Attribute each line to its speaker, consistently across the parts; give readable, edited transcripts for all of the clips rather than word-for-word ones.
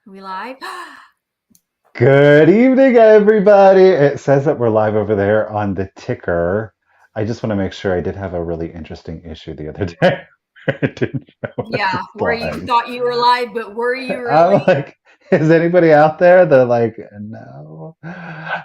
Speaker 1: We live?
Speaker 2: Good evening, everybody. It says that we're live over there on the ticker. I just want to make sure I did have a really interesting issue the other day. I didn't know it
Speaker 1: Yeah,
Speaker 2: was
Speaker 1: where you
Speaker 2: live.
Speaker 1: thought you were live, but were you
Speaker 2: I'm
Speaker 1: really?
Speaker 2: like, is anybody out there? They're like, no.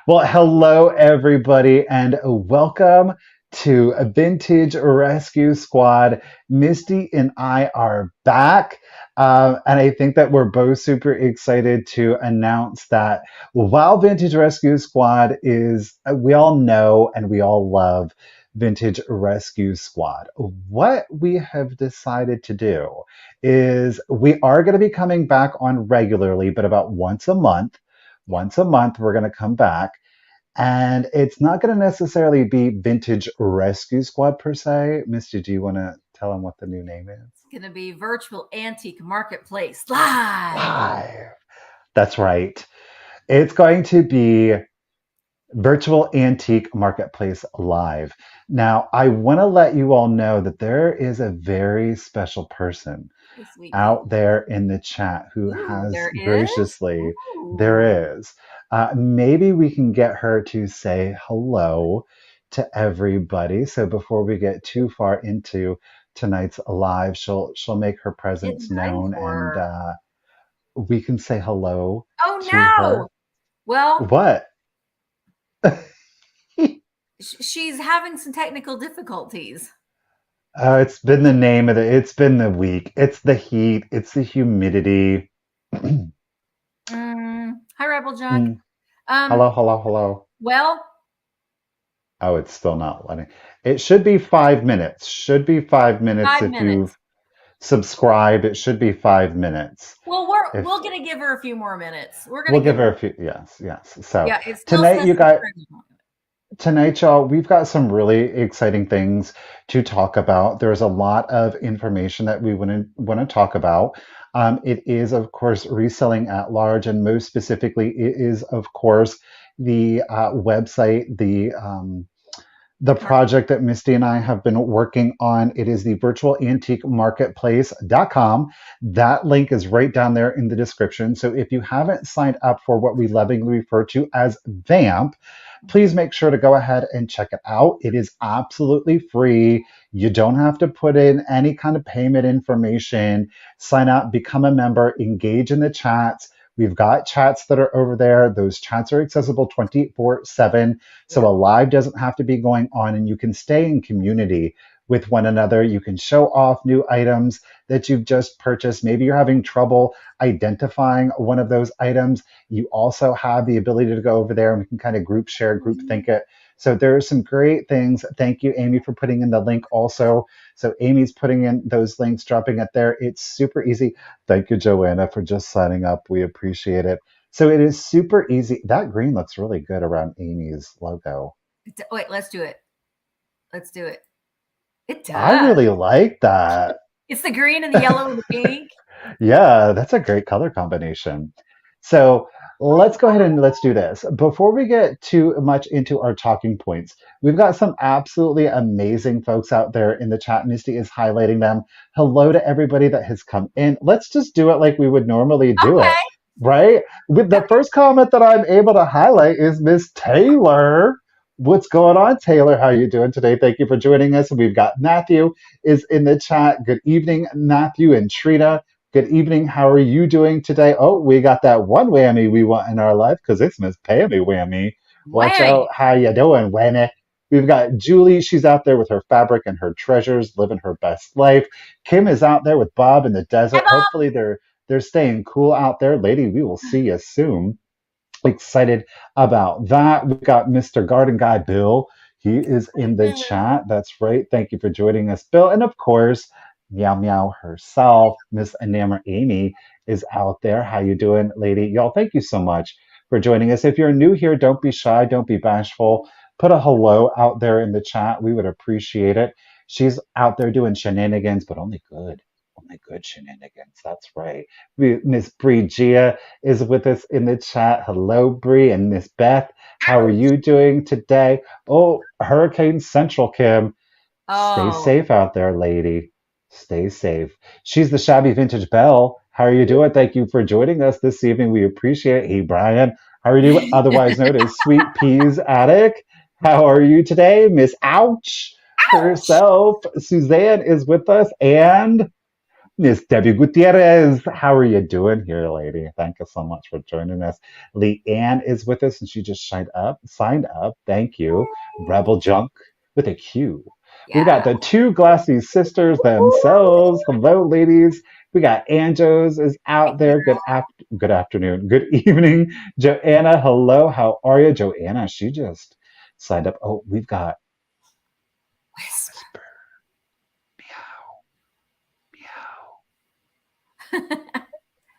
Speaker 2: Well, hello, everybody, and welcome to a Vintage Rescue Squad. Misty and I are back. And I think that we're both super excited to announce that while Vintage Rescue Squad is, we all know and we all love Vintage Rescue Squad, what we have decided to do is we are going to be coming back on regularly, but about once a month.
Speaker 1: Yeah.
Speaker 2: Once a month, we're going to come back. And it's not going to necessarily be Vintage Rescue Squad per se. Misty, do you want to tell them what the new name is?
Speaker 1: It's going to be Virtual Antique Marketplace live.
Speaker 2: Live. That's right. It's going to be Virtual Antique Marketplace Live. Now, I want to let you all know that there is a very special person
Speaker 1: Yes, we do.
Speaker 2: out there in the chat who
Speaker 1: Ooh,
Speaker 2: has
Speaker 1: there is?
Speaker 2: graciously,
Speaker 1: Ooh.
Speaker 2: there is. Maybe we can get her to say hello to everybody. So before we get too far into tonight's live, she'll make her
Speaker 1: Getting
Speaker 2: presence
Speaker 1: ready
Speaker 2: known,
Speaker 1: for
Speaker 2: and
Speaker 1: her.
Speaker 2: we can say hello
Speaker 1: Oh,
Speaker 2: to
Speaker 1: no.
Speaker 2: her.
Speaker 1: Well,
Speaker 2: What?
Speaker 1: she's having some technical difficulties.
Speaker 2: It's been the name of the. It's been the week. It's the heat. It's the humidity.
Speaker 1: Hi, Rebel Junk.
Speaker 2: Mm.
Speaker 1: Um,
Speaker 2: Hello, hello, hello.
Speaker 1: well,
Speaker 2: Oh, it's still not letting. It should be 5 minutes. Should be 5 minutes
Speaker 1: five
Speaker 2: if you've
Speaker 1: minutes.
Speaker 2: subscribed. It should be 5 minutes.
Speaker 1: Well,
Speaker 2: If
Speaker 1: we're going to give her a few more minutes. We're going
Speaker 2: we'll
Speaker 1: to give
Speaker 2: give
Speaker 1: her,
Speaker 2: her a few. Yes, yes. So
Speaker 1: yeah, it still
Speaker 2: tonight,
Speaker 1: says
Speaker 2: you got
Speaker 1: subscribe.
Speaker 2: tonight, y'all. We've got some really exciting things to talk about. There's a lot of information that we want to talk about. It is, of course, reselling at large, and most specifically, it is, of course, the website, the project that Misty and I have been working on. It is the virtualantiquemarketplace.com. That link is right down there in the description. So if you haven't signed up for what we lovingly refer to as VAMP, please make sure to go ahead and check it out. It is absolutely free. You don't have to put in any kind of payment information. Sign up, become a member, engage in the chats. We've got chats that are over there. Those chats are accessible 24/7. So
Speaker 1: Yep.
Speaker 2: a live doesn't have to be going on, and you can stay in community with one another. You can show off new items that you've just purchased. Maybe you're having trouble identifying one of those items. You also have the ability to go over there and we can kind of group share, group think it. So there are some great things. Thank you, Amy, for putting in the link also. So Amy's putting in those links, dropping it there. It's super easy. Thank you, Joanna, for just signing up. We appreciate it. So it is super easy. That green looks really good around Amy's logo.
Speaker 1: Wait, let's do it. Let's do it. It
Speaker 2: I
Speaker 1: does.
Speaker 2: really like that.
Speaker 1: It's the green and the yellow and the pink.
Speaker 2: Yeah, that's a great color combination. So let's go ahead and let's do this. Before we get too much into our talking points, we've got some absolutely amazing folks out there in the chat. Misty is highlighting them. Hello to everybody that has come in. Let's just do it like we would normally do it,
Speaker 1: Okay.
Speaker 2: right? With the first comment that I'm able to highlight is Miss Taylor. What's going on, Taylor? How are you doing today? Thank you for joining us. We've got Matthew is in the chat. Good evening, Matthew and Trina. Good evening. How are you doing today? Oh, we got that one whammy we want in our life because it's Miss Pammy Whammy. Watch
Speaker 1: Whammy.
Speaker 2: out. How you doing, Whammy? We've got Julie. She's out there with her fabric and her treasures, living her best life. Kim is out there with Bob in the
Speaker 1: Hi,
Speaker 2: desert.
Speaker 1: Bob.
Speaker 2: Hopefully they're staying cool out there. Lady, we will see you soon. Excited about that. We've got Mr. Garden Guy Bill. He is in the chat. That's right. Thank you for joining us, Bill. And of course, Meow Meow herself, Miss Enamor Amy, is out there. How you doing, lady? Y'all, thank you so much for joining us. If you're new here, don't be shy, don't be bashful. Put a hello out there in the chat. We would appreciate it. She's out there doing shenanigans, but only good shenanigans. That's right. Miss Bree Gia is with us in the chat. Hello, Bree and Miss Beth. How are you doing today? Oh, Hurricane Central, Kim. Stay
Speaker 1: Oh,
Speaker 2: safe out there, lady. Stay safe. She's the Shabby Vintage Belle. How are you doing? Thank you for joining us this evening. We appreciate it. Hey, Brian. How are you doing? Otherwise known as Sweet Peas Attic. How are you today? Miss Ouch
Speaker 1: Ouch!
Speaker 2: herself. Suzanne is with us. And Miss Debbie Gutierrez, how are you doing here, lady? Thank you so much for joining us. Leanne is with us, and she just signed up. Signed up. Thank you. Rebel Junk with a Q. We've got
Speaker 1: Yeah.
Speaker 2: the two Glassy sisters themselves. Hello, ladies. We got Anjos is
Speaker 1: Hey,
Speaker 2: out there.
Speaker 1: girl.
Speaker 2: Good afternoon. Good evening. Joanna, hello. How are you? Joanna, she just signed up. Oh, we've got
Speaker 1: Whisper.
Speaker 2: Whisper. Meow. Meow.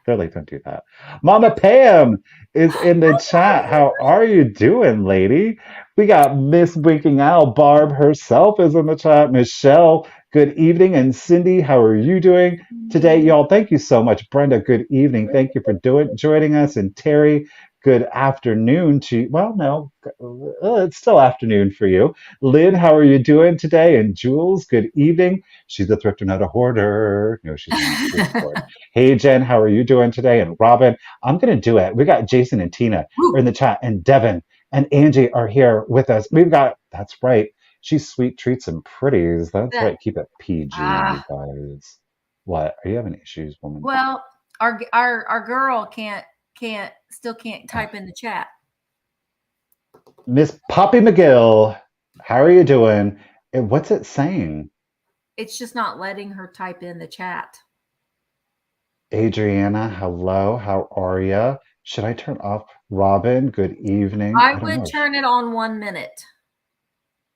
Speaker 2: Really don't do that. Mama Pam is in the chat. How are you doing, lady? We got Miss Winking Owl. Barb herself is in the chat. Michelle, good evening. And Cindy, how are you doing today, y'all? Thank you so much. Brenda, good evening. Thank you for joining us. And Terry, good afternoon to you. Well, no, it's still afternoon for you. Lynn, how are you doing today? And Jules, good evening. She's a thrifter, not a hoarder. No, she's not. She doesn't hoard. Hey, Jen, how are you doing today? And Robin, I'm going to do it. We got Jason and Tina are in
Speaker 1: Woo.
Speaker 2: the chat, and Devin and Angie are here with us. We've got, that's right, she's sweet treats and pretties. That's
Speaker 1: That-
Speaker 2: right. Keep it PG, you
Speaker 1: Ah,
Speaker 2: guys. What? Are you having issues, woman?
Speaker 1: well, our girl can't
Speaker 2: Uh,
Speaker 1: type in the chat.
Speaker 2: Miss Poppy McGill, how are you doing? And what's it saying?
Speaker 1: It's just not letting her type in the chat.
Speaker 2: Adriana, hello. How are you? Should I turn off Robin? Good evening.
Speaker 1: I
Speaker 2: I don't
Speaker 1: would
Speaker 2: know.
Speaker 1: turn it on 1 minute.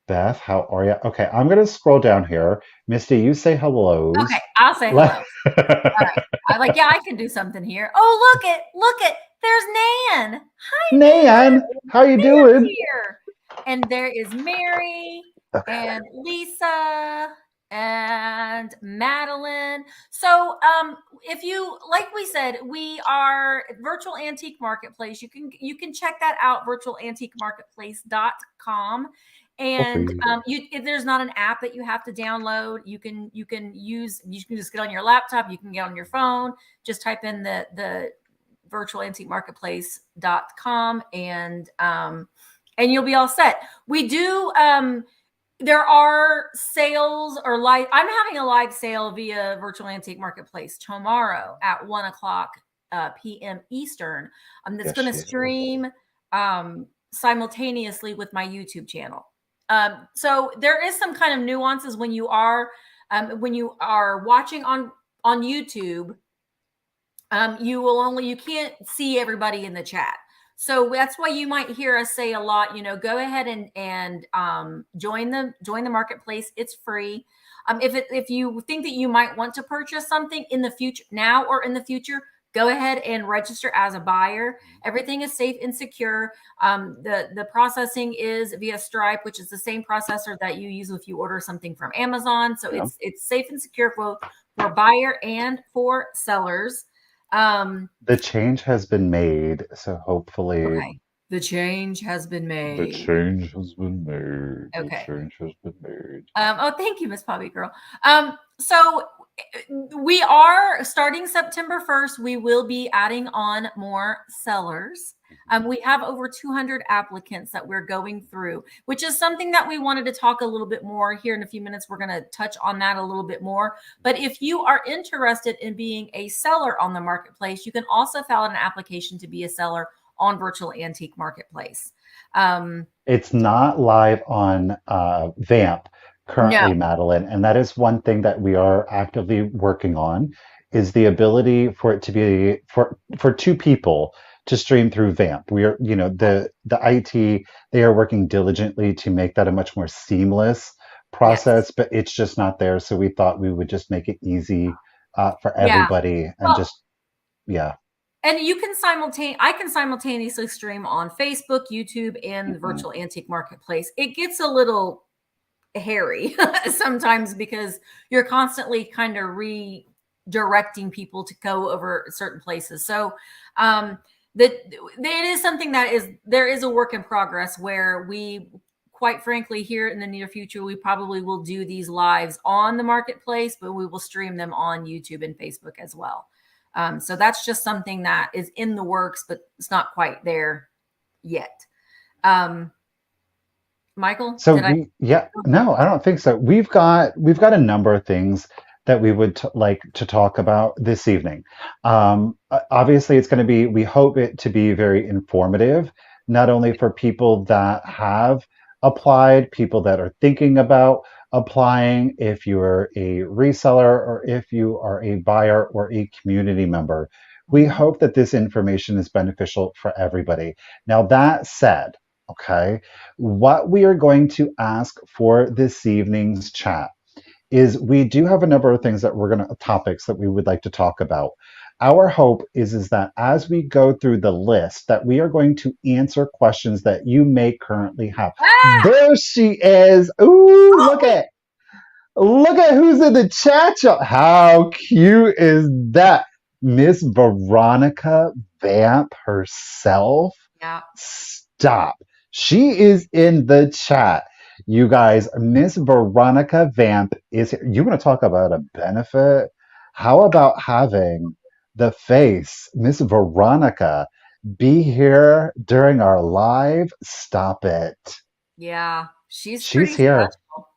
Speaker 2: Beth, how are you? Okay, I'm gonna scroll down here. Misty, you say
Speaker 1: Okay,
Speaker 2: hellos.
Speaker 1: I'll say hello.
Speaker 2: Let-
Speaker 1: All right. I like, yeah, I can do something here. Oh, look it. There's Nan. Hi,
Speaker 2: Nan, how you
Speaker 1: Nan's
Speaker 2: doing?
Speaker 1: here. And there is Mary
Speaker 2: Okay.
Speaker 1: and Lisa and Madeline. So if you, like we said, we are virtual antique marketplace. You can check that out, virtualantiquemarketplace.com.
Speaker 2: For
Speaker 1: And
Speaker 2: free.
Speaker 1: if there's not an app that you have to download, you can just get on your laptop, you can get on your phone, just type in the virtualantiquemarketplace.com, and you'll be all set. We do there are sales or live. I'm having a live sale via Virtual Antique Marketplace tomorrow at 1 o'clock p.m. Eastern. That's
Speaker 2: Yes,
Speaker 1: going to
Speaker 2: she is.
Speaker 1: stream simultaneously with my YouTube channel. So there is some kind of nuances when you are watching on YouTube. You can't see everybody in the chat. So that's why you might hear us say a lot, go ahead and join the marketplace. It's free. If you think that you might want to purchase something in the future, now or in the future, go ahead and register as a buyer. Everything is safe and secure. The processing is via Stripe, which is the same processor that you use if you order something from Amazon. So
Speaker 2: Yeah.
Speaker 1: it's safe and secure for buyer and for sellers.
Speaker 2: The change has been made, so hopefully
Speaker 1: Okay. The change has been
Speaker 2: the
Speaker 1: made.
Speaker 2: change has been made. The
Speaker 1: Okay.
Speaker 2: change has been made.
Speaker 1: Oh, thank you, Miss Poppy Girl. So we are starting September 1st. We will be adding on more sellers. We have over 200 applicants that we're going through, which is something that we wanted to talk a little bit more here in a few minutes. We're going to touch on that a little bit more. But if you are interested in being a seller on the marketplace, you can also file an application to be a seller on Virtual Antique Marketplace.
Speaker 2: It's not live on VAMP
Speaker 1: No.
Speaker 2: currently, Madeline, and that is one thing that we are actively working on is the ability for it to be for two people to stream through VAMP. We are, the IT, they are working diligently to make that a much more seamless
Speaker 1: Yes.
Speaker 2: process, but it's just not there. So we thought we would just make it easy for
Speaker 1: Yeah.
Speaker 2: everybody and
Speaker 1: Well,
Speaker 2: just, yeah.
Speaker 1: and I can simultaneously stream on Facebook, YouTube, and the
Speaker 2: Mhm.
Speaker 1: Virtual Antique Marketplace. It gets a little hairy sometimes because you're constantly kind of redirecting people to go over certain places. So that it is something there is a work in progress where we, quite frankly, here in the near future, we probably will do these lives on the marketplace, but we will stream them on YouTube and Facebook as well. So that's just something that is in the works, but it's not quite there yet. Michael,
Speaker 2: So
Speaker 1: did I?
Speaker 2: no, I don't think so. We've got a number of things that we would like to talk about this evening. Obviously, it's going to be. We hope it to be very informative, not only for people that have applied, people that are thinking about applying, if you're a reseller or if you are a buyer or a community member. We
Speaker 1: Mhm.
Speaker 2: hope that this information is beneficial for everybody. Now, that said, okay. What we are going to ask for this evening's chat is we do have a number of things that we're going to topics that we would like to talk about. Our hope is that as we go through the list that we are going to answer questions that you may currently have.
Speaker 1: Ah!
Speaker 2: There she is. Ooh,
Speaker 1: Oh,
Speaker 2: look at who's in the chat. How cute is that? Miss Veronica Vamp herself.
Speaker 1: yeah.
Speaker 2: Stop. She is in the chat. You guys, Miss Veronica Vamp is here. You want to talk about a benefit? How about having the face, Miss Veronica, be here during our live? Stop it.
Speaker 1: Yeah. She's
Speaker 2: She's
Speaker 1: pretty
Speaker 2: here.
Speaker 1: special.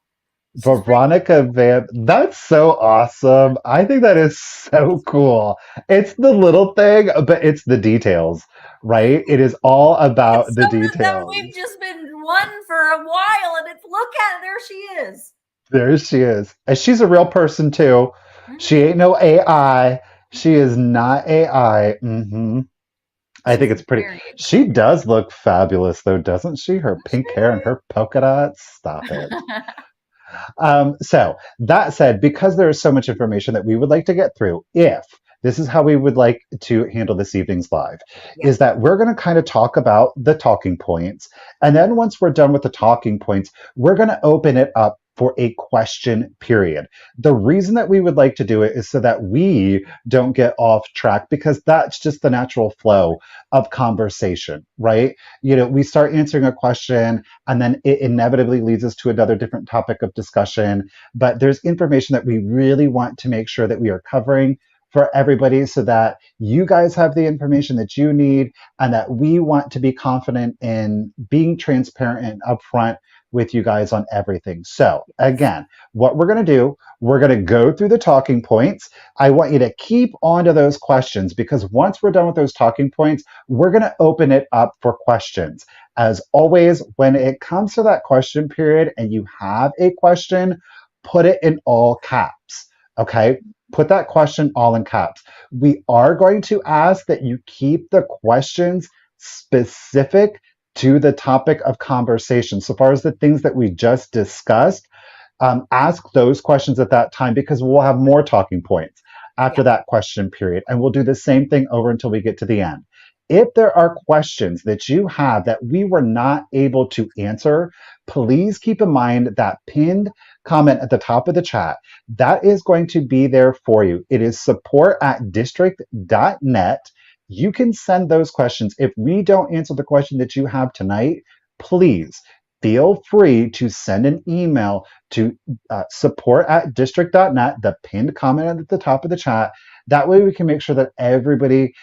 Speaker 1: She's pretty.
Speaker 2: Veronica Vamp. That's so awesome. I think that is so cool. It's the little thing, but it's the details, right? It is all
Speaker 1: It's
Speaker 2: about the
Speaker 1: something that
Speaker 2: details.
Speaker 1: we've just been wanting for a while, and it's look at there she is.
Speaker 2: There she is. And she's a real person too. She
Speaker 1: Mhm.
Speaker 2: ain't no AI. She is not AI. I think
Speaker 1: She's
Speaker 2: it's pretty.
Speaker 1: very
Speaker 2: She
Speaker 1: excited.
Speaker 2: does look fabulous though, doesn't she? Her pink hair and
Speaker 1: She
Speaker 2: her polka dots. Stop it.
Speaker 1: is.
Speaker 2: So that said, because there is so much information that we would like to get through, if this is how we would like to handle this evening's live,
Speaker 1: Yeah.
Speaker 2: is that we're going to kind of talk about the talking points. And then once we're done with the talking points, we're going to open it up for a question period. The reason that we would like to do it is so that we don't get off track because that's just the natural flow of conversation, right? We start answering a question and then it inevitably leads us to another different topic of discussion. But there's information that we really want to make sure that we are covering for everybody so that you guys have the information that you need and that we want to be confident in being transparent and upfront with you guys on everything. So,
Speaker 1: Yes.
Speaker 2: again, what we're going to do, we're going to go through the talking points. I want you to keep on to those questions because once we're done with those talking points, we're going to open it up for questions. As always, when it comes to that question period and you have a question, put it in all caps. Okay? Put that question all in caps. We are going to ask that you keep the questions specific to the topic of conversation. So far as the things that we just discussed, ask those questions at that time because we'll have more talking points
Speaker 1: Yeah.
Speaker 2: after that question period. And we'll do the same thing over until we get to the end. If there are questions that you have that we were not able to answer, please keep in mind that pinned comment at the top of the chat. That is going to be there for you. It is support@district.net. You can send those questions. If we don't answer the question that you have tonight, please feel free to send an email to support@district.net, the pinned comment at the top of the chat. That way we can make sure that everybody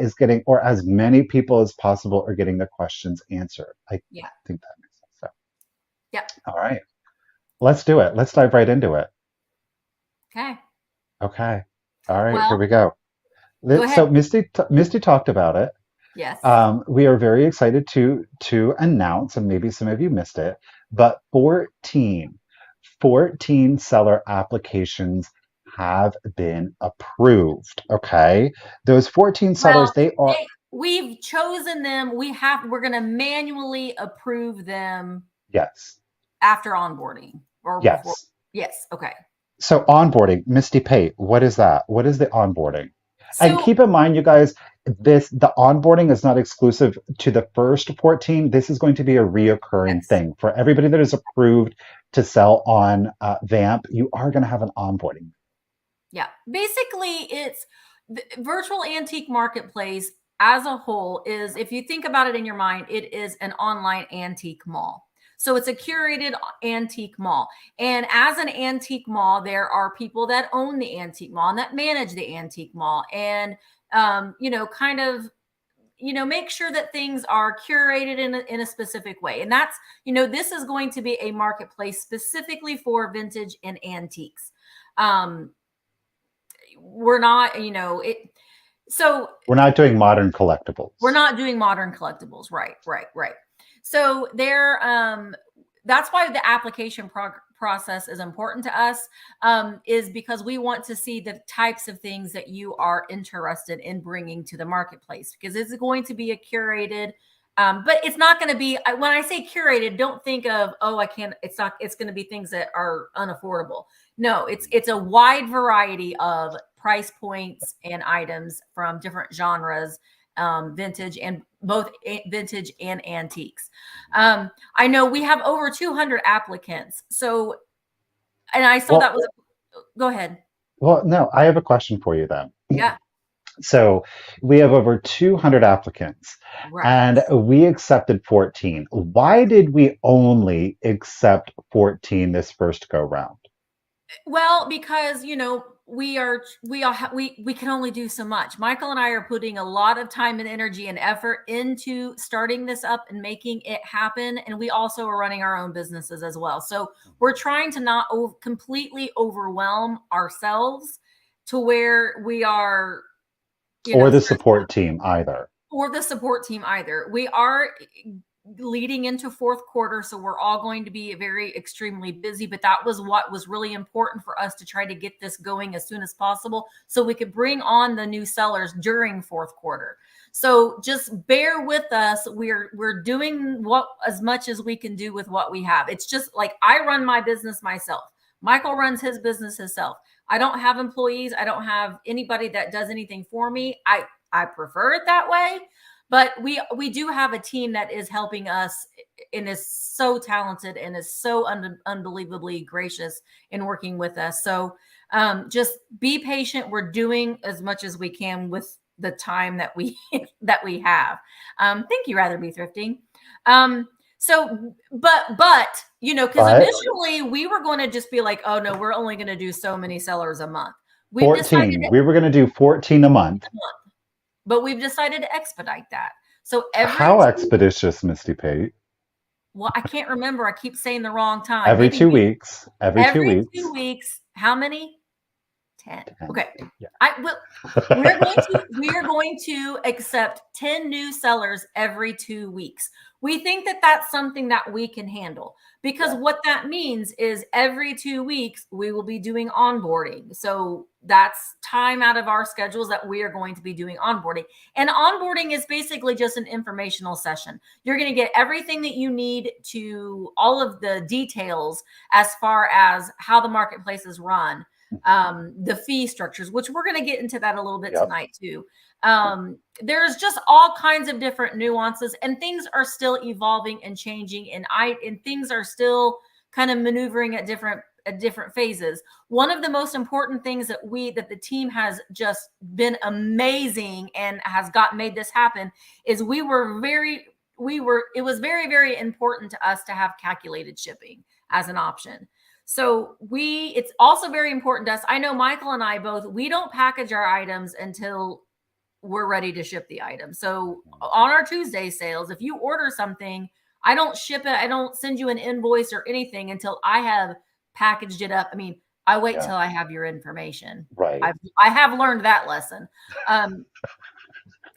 Speaker 2: is getting, or as many people as possible are getting their questions answered. I
Speaker 1: Yeah.
Speaker 2: think that makes sense. So,
Speaker 1: Yeah.
Speaker 2: all right, let's do it. Let's dive right into it.
Speaker 1: Okay.
Speaker 2: Okay. All right, here
Speaker 1: Well,
Speaker 2: we go.
Speaker 1: go ahead.
Speaker 2: So Misty talked about it.
Speaker 1: Yes.
Speaker 2: We are very excited to announce, and maybe some of you missed it, but 14 seller applications have been approved. Okay, those 14
Speaker 1: Well,
Speaker 2: sellers, they are
Speaker 1: we've chosen them. We're going to manually approve them
Speaker 2: yes,
Speaker 1: after onboarding or before.
Speaker 2: yes.
Speaker 1: Yes. Okay.
Speaker 2: So onboarding, Misty Pate, what is that? What is the onboarding? And
Speaker 1: So,
Speaker 2: keep in mind, you guys, the onboarding is not exclusive to the first 14. This is going to be a reoccurring
Speaker 1: yes.
Speaker 2: thing for everybody that is approved to sell on VAMP. You are going to have an onboarding.
Speaker 1: Yeah. Basically, it's the virtual antique marketplace as a whole is, if you think about it in your mind, it is an online antique mall. So it's a curated antique mall. And as an antique mall, there are people that own the antique mall and that manage the antique mall, and kind of make sure that things are curated in a specific way. And that's, this is going to be a marketplace specifically for vintage and antiques. We're not, so
Speaker 2: we're not doing modern collectibles.
Speaker 1: we're not doing modern collectibles. Right. So that's why the application process is important to us, is because we want to see the types of things that you are interested in bringing to the marketplace, because it's going to be a curated, but it's not going to be, when I say curated, don't think of, it's going to be things that are unaffordable. No, it's a wide variety of price points and items from different genres, vintage and both vintage and antiques. I know we have over 200 applicants. So, and I saw that was, go ahead.
Speaker 2: Well, no, I have a question for you then.
Speaker 1: Yeah.
Speaker 2: So we have over 200 applicants,
Speaker 1: Right.
Speaker 2: and we accepted 14. Why did we only accept 14 this first go round?
Speaker 1: Well, because we can only do so much. Michael and I are putting a lot of time and energy and effort into starting this up and making it happen, and we also are running our own businesses as well. So we're trying to not completely overwhelm ourselves to where we are,
Speaker 2: or the support team either.
Speaker 1: We are leading into fourth quarter, so we're all going to be very extremely busy, but that was what was really important for us, to try to get this going as soon as possible so we could bring on the new sellers during fourth quarter. So just bear with us. We're doing as much as we can do with what we have. It's just like, I run my business myself. Michael runs his business himself. I don't have employees. I don't have anybody that does anything for me. I prefer it that way. But we do have a team that is helping us and is so talented and is so unbelievably gracious in working with us. So just be patient. We're doing as much as we can with the time that we have. Think you rather be thrifting. But because initially we were going to just be like, oh no, we're only going to do so many sellers a month.
Speaker 2: 14. We were going to do 14 a month.
Speaker 1: But we've decided to expedite that. So
Speaker 2: how expeditious, Misty Pate?
Speaker 1: Well, I can't remember. I keep saying the wrong time.
Speaker 2: Every 2 weeks. Every 2
Speaker 1: weeks. How many? 10. Okay.
Speaker 2: Yeah.
Speaker 1: We are going to accept 10 new sellers every 2 weeks. We think that that's something that we can handle, because what that means is every 2 weeks we will be doing onboarding. So that's time out of our schedules that we are going to be doing onboarding. And onboarding is basically just an informational session. You're going to get everything that you need to all of the details as far as how the marketplace is run, the fee structures, which we're going to get into that a little bit tonight too. There's just all kinds of different nuances, and things are still evolving and changing, and things are still kind of maneuvering at different phases. One of the most important things that the team has just been amazing and has made this happen is it was very, very important to us to have calculated shipping as an option. So it's also very important to us. I know Michael and I both, we don't package our items until we're ready to ship the item. So on our Tuesday sales, if you order something, I don't ship it. I don't send you an invoice or anything until I have packaged it up. I mean, I wait till I have your information.
Speaker 2: Right.
Speaker 1: I have learned that lesson. And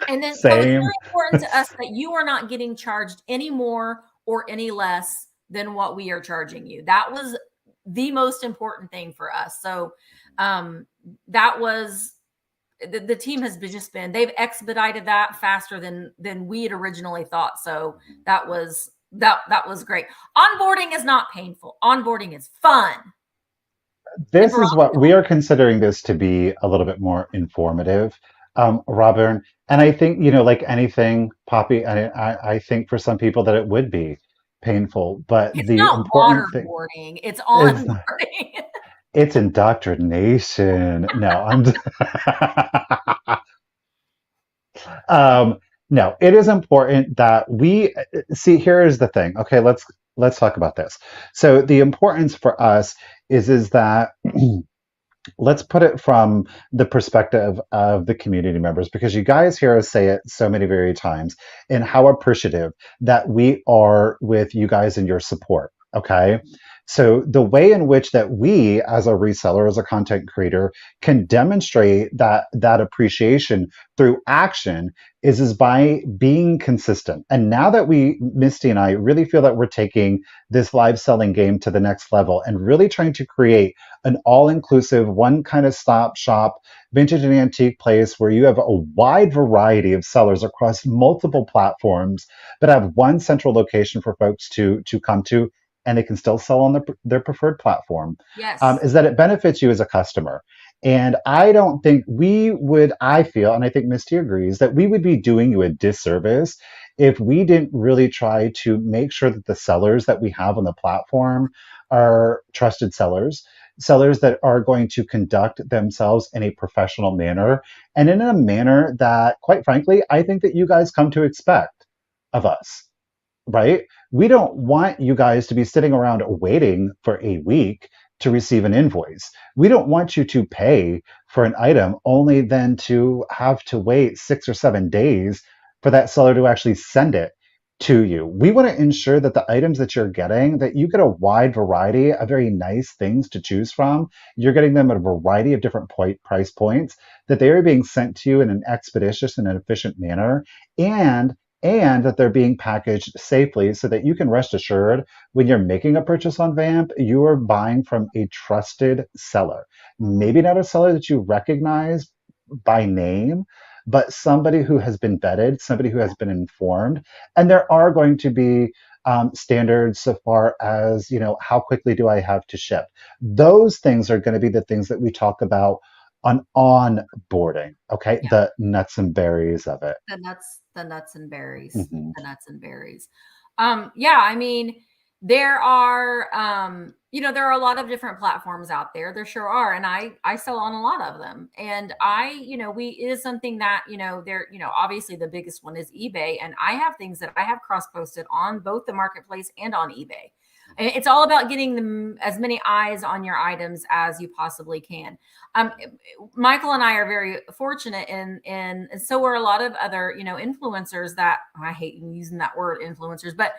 Speaker 1: then so it's really important to us that you are not getting charged any more or any less than what we are charging you. That was the most important thing for us. So that was the team has they've expedited that faster than we had originally thought. So that was great. Onboarding is not painful. Onboarding is fun.
Speaker 2: This is what we are considering this to be, a little bit more informative, Robin. And I think, like anything, Poppy, I think for some people that it would be painful, but
Speaker 1: it's
Speaker 2: the
Speaker 1: not
Speaker 2: important
Speaker 1: waterboarding, it's onboarding.
Speaker 2: It's indoctrination. No, no, it is important that we see. Here is the thing. Okay, let's let's talk about this. So the importance for us is that let's put it from the perspective of the community members, because you guys hear us say it so many very times, and how appreciative that we are with you guys and your support. Okay. So the way in which that we as a reseller, as a content creator, can demonstrate that appreciation through action is by being consistent. And now that we, Misty and I, really feel that we're taking this live selling game to the next level and really trying to create an all-inclusive, one kind of stop shop vintage and antique place where you have a wide variety of sellers across multiple platforms, but have one central location for folks to come to, and they can still sell on their preferred platform.
Speaker 1: Yes.
Speaker 2: Is that it benefits you as a customer. And I don't think we would, I feel, and I think Misty agrees, that we would be doing you a disservice if we didn't really try to make sure that the sellers that we have on the platform are trusted sellers, sellers that are going to conduct themselves in a professional manner, and in a manner that, quite frankly, I think that you guys come to expect of us, right? We don't want you guys to be sitting around waiting for a week to receive an invoice. We don't want you to pay for an item only then to have to wait 6 or 7 days for that seller to actually send it to you. We want to ensure that the items that you're getting, that you get a wide variety of very nice things to choose from. You're getting them at a variety of different price points, that they are being sent to you in an expeditious and an efficient manner, and and that they're being packaged safely, so that you can rest assured when you're making a purchase on VAMP, you are buying from a trusted seller.
Speaker 1: Mhm.
Speaker 2: Maybe not a seller that you recognize by name, but somebody who has been vetted, somebody who has been informed. And there are going to be standards so far as, how quickly do I have to ship? Those things are going to be the things that we talk about on onboarding, okay?
Speaker 1: Yeah.
Speaker 2: The nuts and berries of it.
Speaker 1: The nuts and berries,
Speaker 2: Mhm.
Speaker 1: the nuts and berries. Yeah, I mean, there are, there are a lot of different platforms out there. There sure are. And I sell on a lot of them. And it is something that, obviously the biggest one is eBay. And I have things that I have cross posted on both the marketplace and on eBay. And it's all about getting them as many eyes on your items as you possibly can. Um, Michael and I are very fortunate, and so are a lot of other influencers. That I hate using that word influencers, but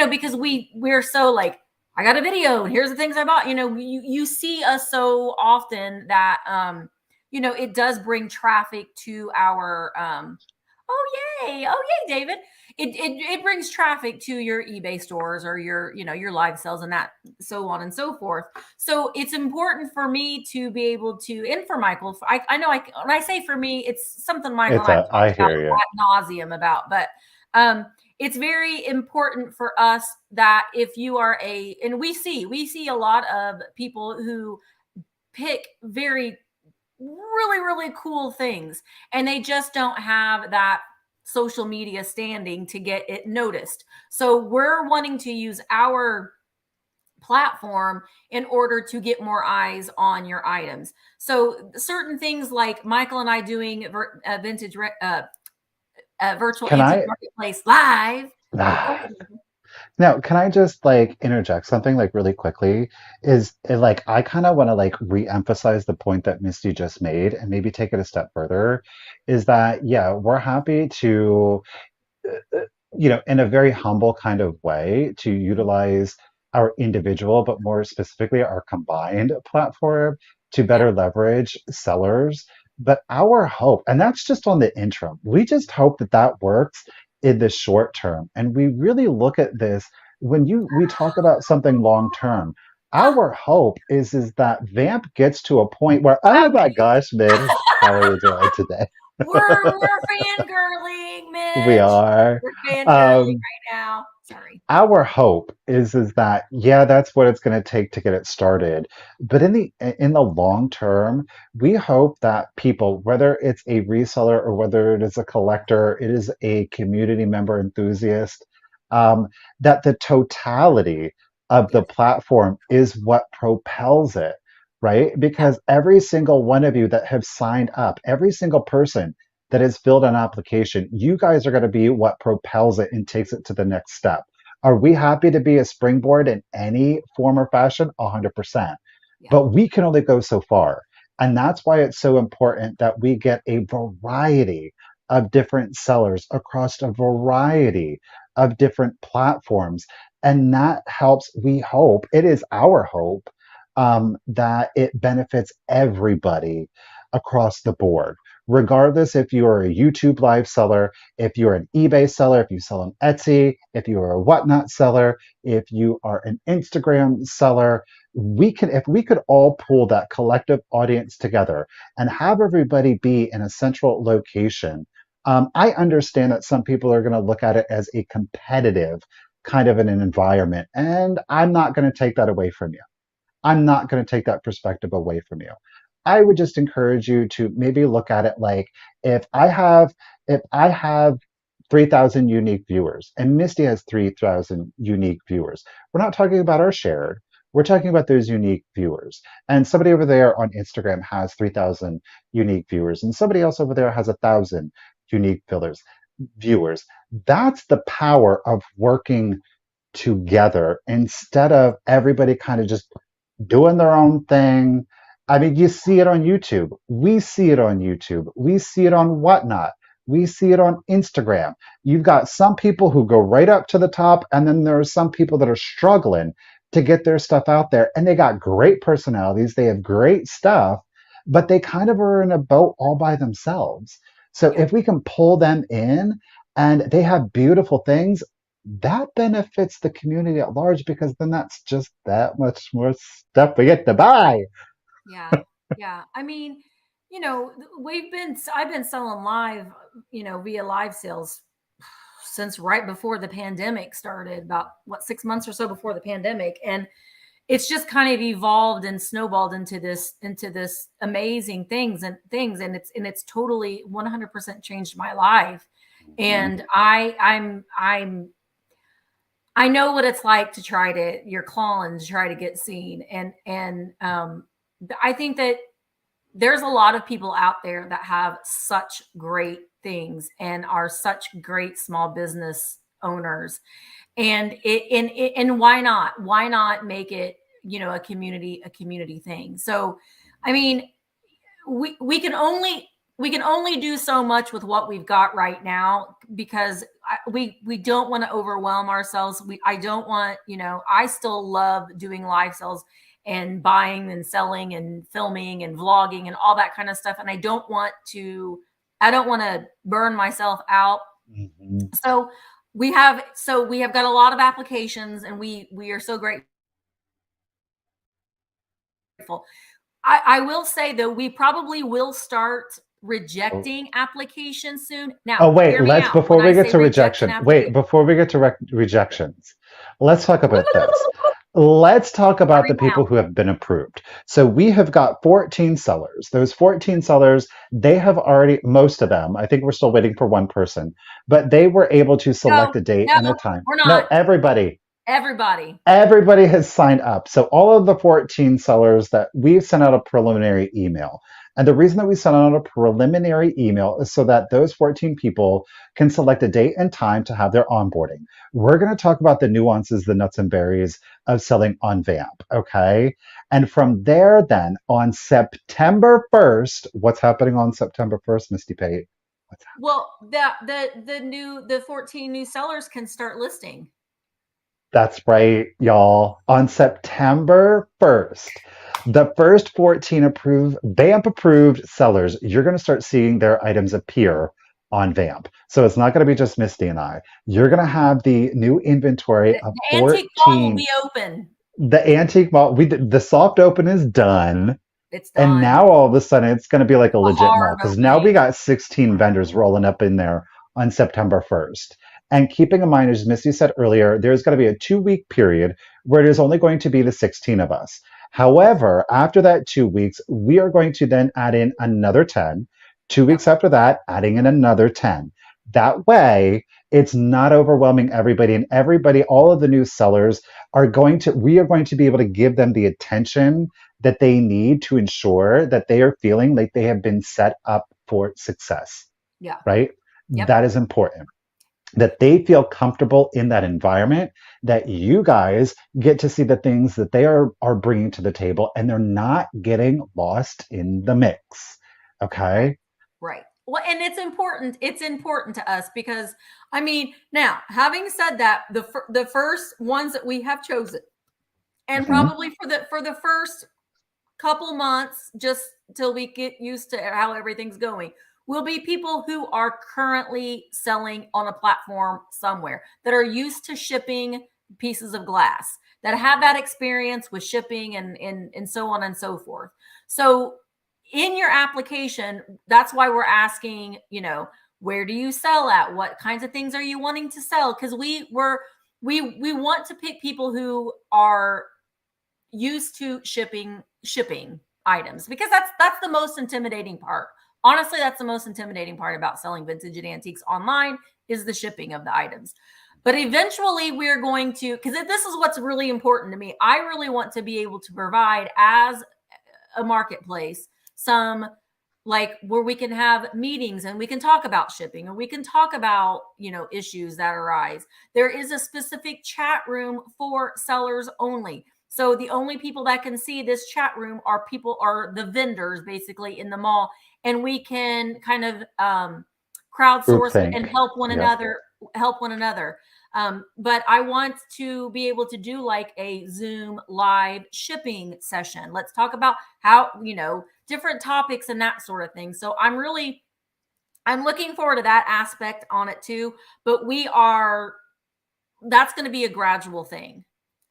Speaker 1: because we're so like, I got a video and here's the things I bought. You see us so often that it does bring traffic to our oh yay, David. It brings traffic to your eBay stores or your live sales and that, so on and so forth. So it's important for me to be able to, and for Michael, I know when I say for me, it's something Michael and I have
Speaker 2: I
Speaker 1: talked about
Speaker 2: hear you.
Speaker 1: ad nauseum about, but um, it's very important for us that if you are and we see a lot of people who pick very really, really cool things, and they just don't have that social media standing to get it noticed. So we're wanting to use our platform in order to get more eyes on your items. So certain things like Michael and I doing virtual
Speaker 2: Can
Speaker 1: antique
Speaker 2: I?
Speaker 1: marketplace live. Oh, go ahead.
Speaker 2: Now, can I just like interject something like really quickly? Like I kind of want to like re-emphasize the point that Misty just made and maybe take it a step further. Is that, yeah, we're happy to in a very humble kind of way, to utilize our individual, but more specifically our combined platform to
Speaker 1: Yeah.
Speaker 2: better leverage sellers. But our hope, and that's just on the interim, we just hope that that works in the short term. And we really look at this when we talk about something long term. Our hope is that VAMP gets to a point where, oh my gosh, Mitch, how are you doing today?
Speaker 1: We're fangirling,
Speaker 2: We
Speaker 1: Mitch.
Speaker 2: are.
Speaker 1: We're fangirling
Speaker 2: Um,
Speaker 1: right now. Sorry.
Speaker 2: our hope is that, yeah, that's what it's going to take to get it started, but in the long term, we hope that people, whether it's a reseller or whether it is a collector, it is a community member enthusiast, that the totality of the
Speaker 1: Yes.
Speaker 2: platform is what propels it, right?
Speaker 1: Yeah.
Speaker 2: Because every single one of you that have signed up, every single person that has filled an application, you guys are going to be what propels it and takes it to the next step. Are we happy to be a springboard in any form or fashion? 100%.
Speaker 1: Yeah.
Speaker 2: But we can only go so far. And that's why it's so important that we get a variety of different sellers across a variety of different platforms. And that helps, we hope, it is our hope, that it benefits everybody across the board. Regardless if you are a YouTube live seller, if you're an eBay seller, if you sell on Etsy, if you are a whatnot seller, if you are an Instagram seller, if we could all pull that collective audience together and have everybody be in a central location. I understand that some people are going to look at it as a competitive kind of an environment, and I'm not going to take that away from you. I'm not going to take that perspective away from you. I would just encourage you to maybe look at it like, if I have 3,000 unique viewers and Misty has 3,000 unique viewers. We're not talking about our shared. We're talking about those unique viewers. And somebody over there on Instagram has 3,000 unique viewers, and somebody else over there has 1,000 unique viewers. That's the power of working together instead of everybody kind of just doing their own thing. I mean, you see it on YouTube. We see it on YouTube. We see it on Whatnot. We see it on Instagram. You've got some people who go right up to the top, and then there are some people that are struggling to get their stuff out there. And they got great personalities, they have great stuff, but they kind of are in a boat all by themselves. So
Speaker 1: Yeah.
Speaker 2: if we can pull them in and they have beautiful things, that benefits the community at large, because then that's just that much more stuff we get to buy.
Speaker 1: Yeah. Yeah. I mean, I've been selling live, via live sales since right before the pandemic started, about what, 6 months or so before the pandemic. And it's just kind of evolved and snowballed into this amazing things. And it's totally 100% changed my life.
Speaker 2: Mhm.
Speaker 1: And I know what it's like to try to, you're clawing to try to get seen. And I think that there's a lot of people out there that have such great things and are such great small business owners. And why not make it, a community thing. So I mean, we can only do so much with what we've got right now, because we don't want to overwhelm ourselves. I don't want, I still love doing live sales and buying and selling and filming and vlogging and all that kind of stuff, and I don't want to burn myself out.
Speaker 2: Mhm.
Speaker 1: So we have got a lot of applications, and we are so grateful. I will say, though, we probably will start
Speaker 2: Oh,
Speaker 1: rejecting applications soon.
Speaker 2: oh,
Speaker 1: Now,
Speaker 2: wait,
Speaker 1: hear me
Speaker 2: let's,
Speaker 1: out. When
Speaker 2: before
Speaker 1: I
Speaker 2: we get
Speaker 1: say
Speaker 2: to
Speaker 1: reject an
Speaker 2: rejection, wait,
Speaker 1: application,
Speaker 2: before we get to rejections, let's talk about this. Let's talk about
Speaker 1: sorry,
Speaker 2: the
Speaker 1: mouth.
Speaker 2: people who have been approved. So we have got 14 sellers. Those 14 sellers, they have already, most of them, I think we're still waiting for one person, but they were able to select
Speaker 1: No,
Speaker 2: a date
Speaker 1: no,
Speaker 2: and a time.
Speaker 1: we're
Speaker 2: No,
Speaker 1: not.
Speaker 2: everybody.
Speaker 1: Everybody.
Speaker 2: Everybody has signed up. So all of the 14 sellers, that we've sent out a preliminary email. And the reason that we sent out a preliminary email is so that those 14 people can select a date and time to have their onboarding. We're going to talk about the nuances, the nuts and berries of selling on VAMP. Okay. And from there, then on September 1st, what's happening on September 1st, Misty Pate? What's
Speaker 1: Well, the 14 new sellers can start listing.
Speaker 2: That's right, y'all. On September 1st, the first 14 approved, VAMP approved sellers, you're going to start seeing their items appear on VAMP. So it's not going to be just Misty and I. You're going to have the new inventory of
Speaker 1: The antique mall will
Speaker 2: 14.
Speaker 1: be open.
Speaker 2: The antique mall, the soft open is done.
Speaker 1: It's
Speaker 2: And
Speaker 1: done.
Speaker 2: now all of a sudden it's going to be like a
Speaker 1: A
Speaker 2: legit mall,
Speaker 1: hard
Speaker 2: because now we
Speaker 1: opening.
Speaker 2: got 16 vendors rolling up in there on September 1st. And keeping in mind, as Missy said earlier, there's going to be a 2 week period where it is only going to be the 16 of us. However, after that 2 weeks, we are going to then add in another 10. 2 weeks
Speaker 1: Yep.
Speaker 2: after that, adding in another 10. That way, it's not overwhelming everybody, and everybody, all of the new sellers we are going to be able to give them the attention that they need to ensure that they are feeling like they have been set up for success,
Speaker 1: Yeah.
Speaker 2: right?
Speaker 1: Yep.
Speaker 2: That is important. that they feel comfortable in that environment, that you guys get to see the things that they are bringing to the table, and they're not getting lost in the mix.
Speaker 1: Right.
Speaker 2: Okay.
Speaker 1: Right. Well, and it's important. It's important to us because, I mean, now having said that, the first ones that we have chosen, and
Speaker 2: Mhm.
Speaker 1: probably for the first couple months, just till we get used to how everything's going, will be people who are currently selling on a platform somewhere, that are used to shipping pieces of glass, that have that experience with shipping and so on and so forth. So in your application, that's why we're asking, where do you sell at? What kinds of things are you wanting to sell? Because we want to pick people who are used to shipping items, because that's the most intimidating part. Honestly, that's the most intimidating part about selling vintage and antiques online, is the shipping of the items. But eventually we're going to, because this is what's really important to me. I really want to be able to provide, as a marketplace, some, like, where we can have meetings and we can talk about shipping, and we can talk about issues that arise. There is a specific chat room for sellers only. So the only people that can see this chat room are the vendors, basically, in the mall, and we can kind of crowdsource and
Speaker 2: Groupthink. Yep.
Speaker 1: help one another. But I want to be able to do like a Zoom live shipping session. Let's talk about how, different topics and that sort of thing. So I'm looking forward to that aspect on it too. But that's going to be a gradual thing.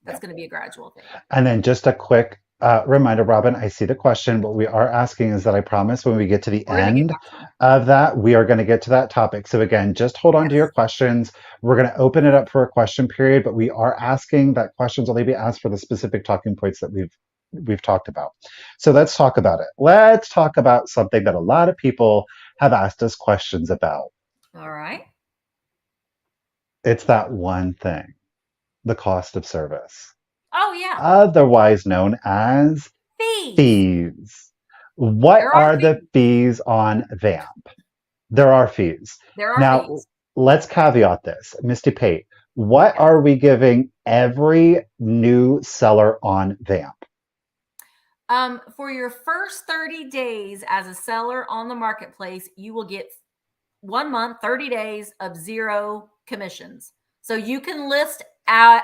Speaker 1: That's
Speaker 2: Yep.
Speaker 1: going to be a gradual thing.
Speaker 2: And then just a quick reminder, Robin, I see the question. What we are asking is that I promise when we get to the
Speaker 1: We're going to get
Speaker 2: end
Speaker 1: back to them.
Speaker 2: of that, we are going to get to that topic. So again, just hold on to your
Speaker 1: Yes.
Speaker 2: questions. We're going to open it up for a question period, but we are asking that questions only be asked for the specific talking points that we've talked about. So let's talk about it. Let's talk about something that a lot of people have asked us questions about.
Speaker 1: All right.
Speaker 2: It's that one thing, the cost of service,
Speaker 1: Oh, yeah.
Speaker 2: otherwise known as
Speaker 1: Fees.
Speaker 2: fees. What
Speaker 1: There are
Speaker 2: are the
Speaker 1: fees.
Speaker 2: fees on VAMP? There are fees.
Speaker 1: There are
Speaker 2: Now,
Speaker 1: fees.
Speaker 2: let's caveat this. Misty Pate, what
Speaker 1: Yes.
Speaker 2: are we giving every new seller on VAMP?
Speaker 1: For your first 30 days as a seller on the marketplace, you will get 1 month, 30 days of zero commissions. So you can list at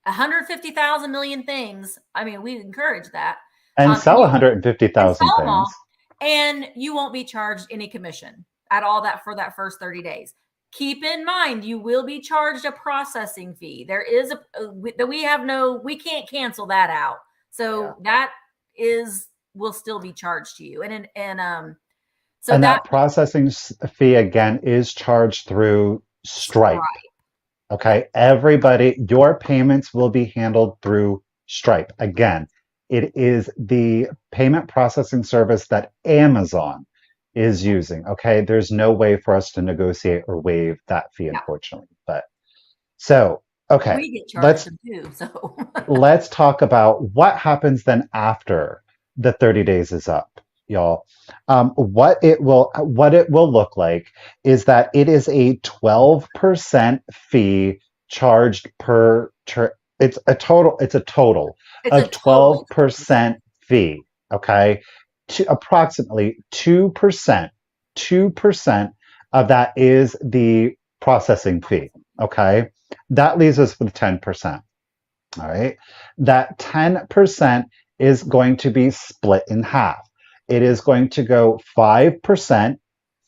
Speaker 1: 150,000 million things. I mean, we encourage that.
Speaker 2: And
Speaker 1: And
Speaker 2: sell
Speaker 1: and
Speaker 2: 150,000
Speaker 1: sell them all,
Speaker 2: things.
Speaker 1: and you won't be charged any commission at all that for that first 30 days. Keep in mind, you will be charged a processing fee. There is we can't cancel that out.
Speaker 2: Yeah.
Speaker 1: So that will still be charged to you. So
Speaker 2: And
Speaker 1: that
Speaker 2: that processing fee again is charged through Stripe.
Speaker 1: Stripe. Yeah.
Speaker 2: Okay, everybody, your payments will be handled through Stripe. Again, it is the payment processing service that Amazon is using. Okay, there's no way for us to negotiate or waive that fee,
Speaker 1: Yeah.
Speaker 2: unfortunately. But so, okay,
Speaker 1: We get charged
Speaker 2: let's
Speaker 1: them too. So
Speaker 2: let's talk about what happens then after the 30 days is up, y'all. What it will look like is that it is a 12% fee charged per it's a total
Speaker 1: it's a
Speaker 2: of
Speaker 1: total 12%.
Speaker 2: 12% fee. Okay, to approximately 2% of that is the processing fee. Okay, that leaves us with 10%. All right. That 10% is going to be split in half. It is going to go 5%.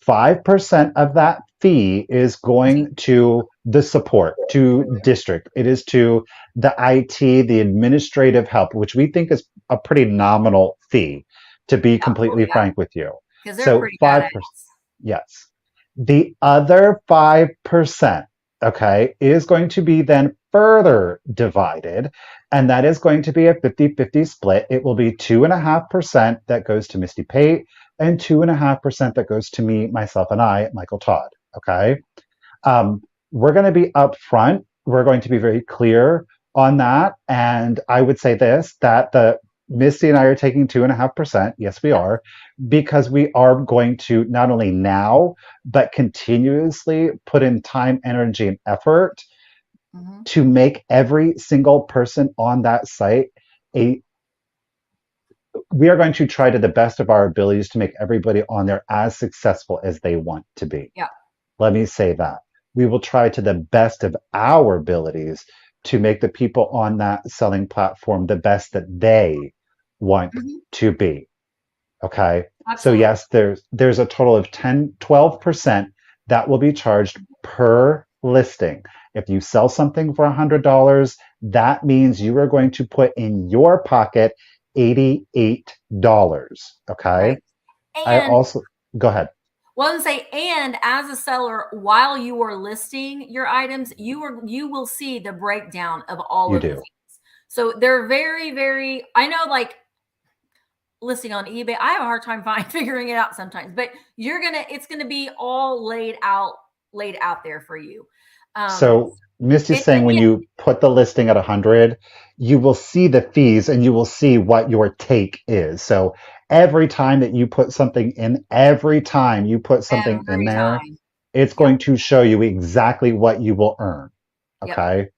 Speaker 2: 5% of that fee is going to the support, to district. It is to the IT, the administrative help, which we think is a pretty nominal fee, to be
Speaker 1: Yeah. Oh,
Speaker 2: completely
Speaker 1: yeah.
Speaker 2: frank with you.
Speaker 1: Because they're
Speaker 2: So
Speaker 1: pretty badass.
Speaker 2: 5%. Yes. The other 5%, okay, is going to be then further divided, and that is going to be a 50-50 split. It will be 2.5% that goes to Misty Pate and 2.5% that goes to me, myself, and I, Michael Todd. Okay. We're going to be upfront. We're going to be very clear on that. And I would say this, that Misty and I are taking 2.5%. Yes, we
Speaker 1: Yep.
Speaker 2: are, because we are going to not only now, but continuously put in time, energy, and effort
Speaker 1: Hmm.
Speaker 2: to make every single person on that site a we are going to try to the best of our abilities to make everybody on there as successful as they want to be.
Speaker 1: Yeah.
Speaker 2: Let me say that. We will try to the best of our abilities to make the people on that selling platform the best that they want
Speaker 1: Hmm.
Speaker 2: to be. Okay. So
Speaker 1: Absolutely.
Speaker 2: yes, there's a total of 10-12% that will be charged per listing. If you sell something for $100, that means you are going to put in your pocket $88. Okay.
Speaker 1: Right.
Speaker 2: I
Speaker 1: And
Speaker 2: also go ahead.
Speaker 1: well, and say, and as a seller, while you are listing your items, you will see the breakdown of all
Speaker 2: You
Speaker 1: of the
Speaker 2: do.
Speaker 1: fees. So they're very, very. I know, like listing on eBay, I have a hard time figuring it out sometimes. But it's gonna be all laid out there for you. Um,
Speaker 2: So Misty's
Speaker 1: it,
Speaker 2: saying when
Speaker 1: yeah,
Speaker 2: you put the listing at 100, you will see the fees and you will see what your take is. So every time that you put something in, every time you put something in
Speaker 1: every
Speaker 2: there,
Speaker 1: time.
Speaker 2: it's
Speaker 1: Yep.
Speaker 2: going to show you exactly what you will earn.
Speaker 1: Yep.
Speaker 2: Okay.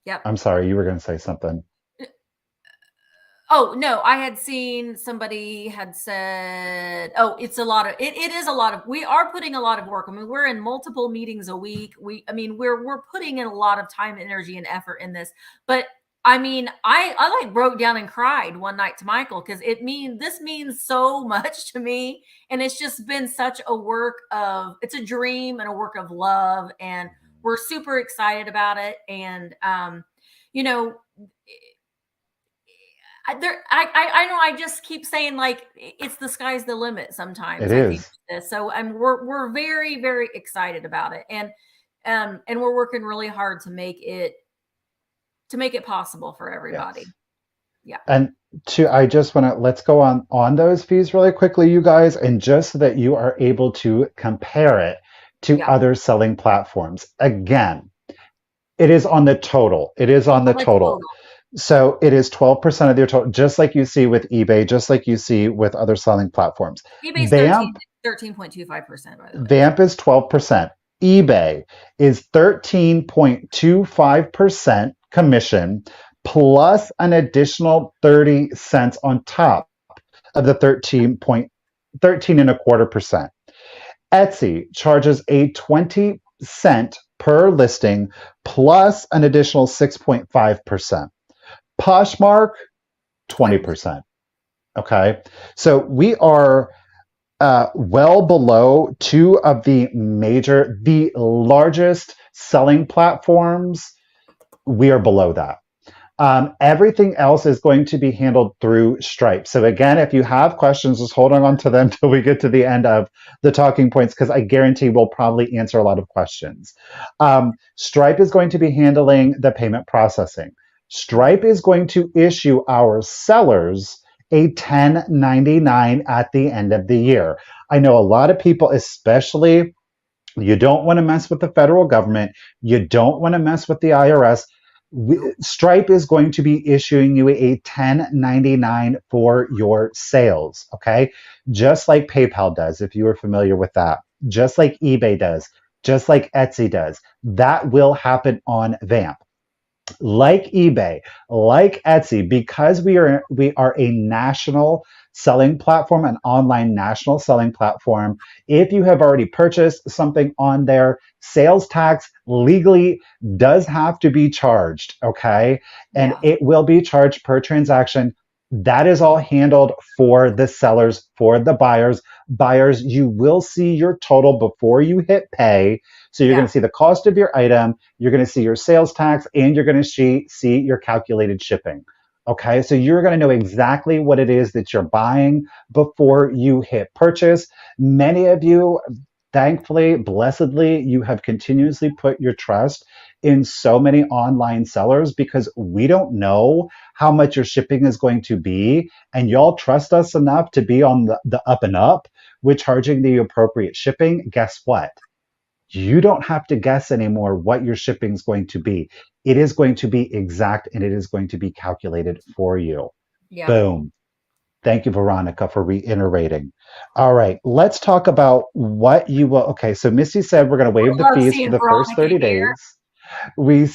Speaker 1: Yep.
Speaker 2: I'm sorry, you were going to say something.
Speaker 1: Oh, no, I had seen somebody had said, "Oh, it's a lot of it is a lot of we are putting a lot of work. I mean, we're in multiple meetings a week. I mean, we're putting in a lot of time, energy, and effort in this. But I mean, I like broke down and cried one night to Michael because this means so much to me, and it's just been such a work of it's a dream and a work of love, and we're super excited about it. And you know, I know I just keep saying like it's the sky's the limit
Speaker 2: It
Speaker 1: sometimes I think
Speaker 2: is.
Speaker 1: with this. So we're very, very excited about it. And we're working really hard to make it possible for everybody.
Speaker 2: Yes.
Speaker 1: Yeah.
Speaker 2: And I just want to let's go on those fees really quickly, you guys, and just so that you are able to compare it to
Speaker 1: Yeah.
Speaker 2: other selling platforms. Again, it is on the total. It is on the
Speaker 1: On the
Speaker 2: total.
Speaker 1: total.
Speaker 2: So it is 12% of your total, just like you see with eBay, just like you see with other selling platforms.
Speaker 1: eBay's
Speaker 2: VAMP,
Speaker 1: 13.25%, by the way.
Speaker 2: VAMP is 12%. eBay is 13.25% commission plus an additional 30 cents on top of the 13 and a quarter percent. Etsy charges a 20 cent per listing plus an additional 6.5%. Poshmark,
Speaker 1: 20%.
Speaker 2: 20%. Okay. So we are well below two of the largest selling platforms. We are below that. Everything else is going to be handled through Stripe. So again, if you have questions, just hold on to them till we get to the end of the talking points, because I guarantee we'll probably answer a lot of questions. Stripe is going to be handling the payment processing.
Speaker 1: Mhm.
Speaker 2: Stripe is going to issue our sellers a 1099 at the end of the year. I know a lot of people, especially you don't want to mess with the federal government. You don't want to mess with the IRS.
Speaker 1: Nope.
Speaker 2: Stripe is going to be issuing you a 1099 for your sales. Okay. Just like PayPal does, if you are familiar with that, just like eBay does, just like Etsy does. That will happen on VAMP, like eBay, like Etsy, because we are a national selling platform, an online national selling platform. If you have already purchased something on there, sales tax legally does have to be charged, okay? And
Speaker 1: Yeah.
Speaker 2: it will be charged per transaction. That is all handled for the sellers, for the buyers. Buyers, you will see your total before you hit pay. So you're going
Speaker 1: Yeah.
Speaker 2: to see the cost of your item, you're going to see your sales tax, and you're going to see your calculated shipping. Okay, so you're going to know exactly what it is that you're buying before you hit purchase. Many of you, thankfully, blessedly, you have continuously put your trust in so many online sellers because we don't know how much your shipping is going to be. And y'all trust us enough to be on the up and up with charging the appropriate shipping. Guess what? You don't have to guess anymore what your shipping is going to be. It is going to be exact and it is going to be calculated for you.
Speaker 1: Yeah.
Speaker 2: Boom. Thank you, Veronica, for reiterating. All right, let's talk about what you will. Okay, so Misty said we're going to waive the
Speaker 1: I love
Speaker 2: fees for
Speaker 1: seeing
Speaker 2: the first
Speaker 1: Veronica
Speaker 2: 30
Speaker 1: here.
Speaker 2: days. We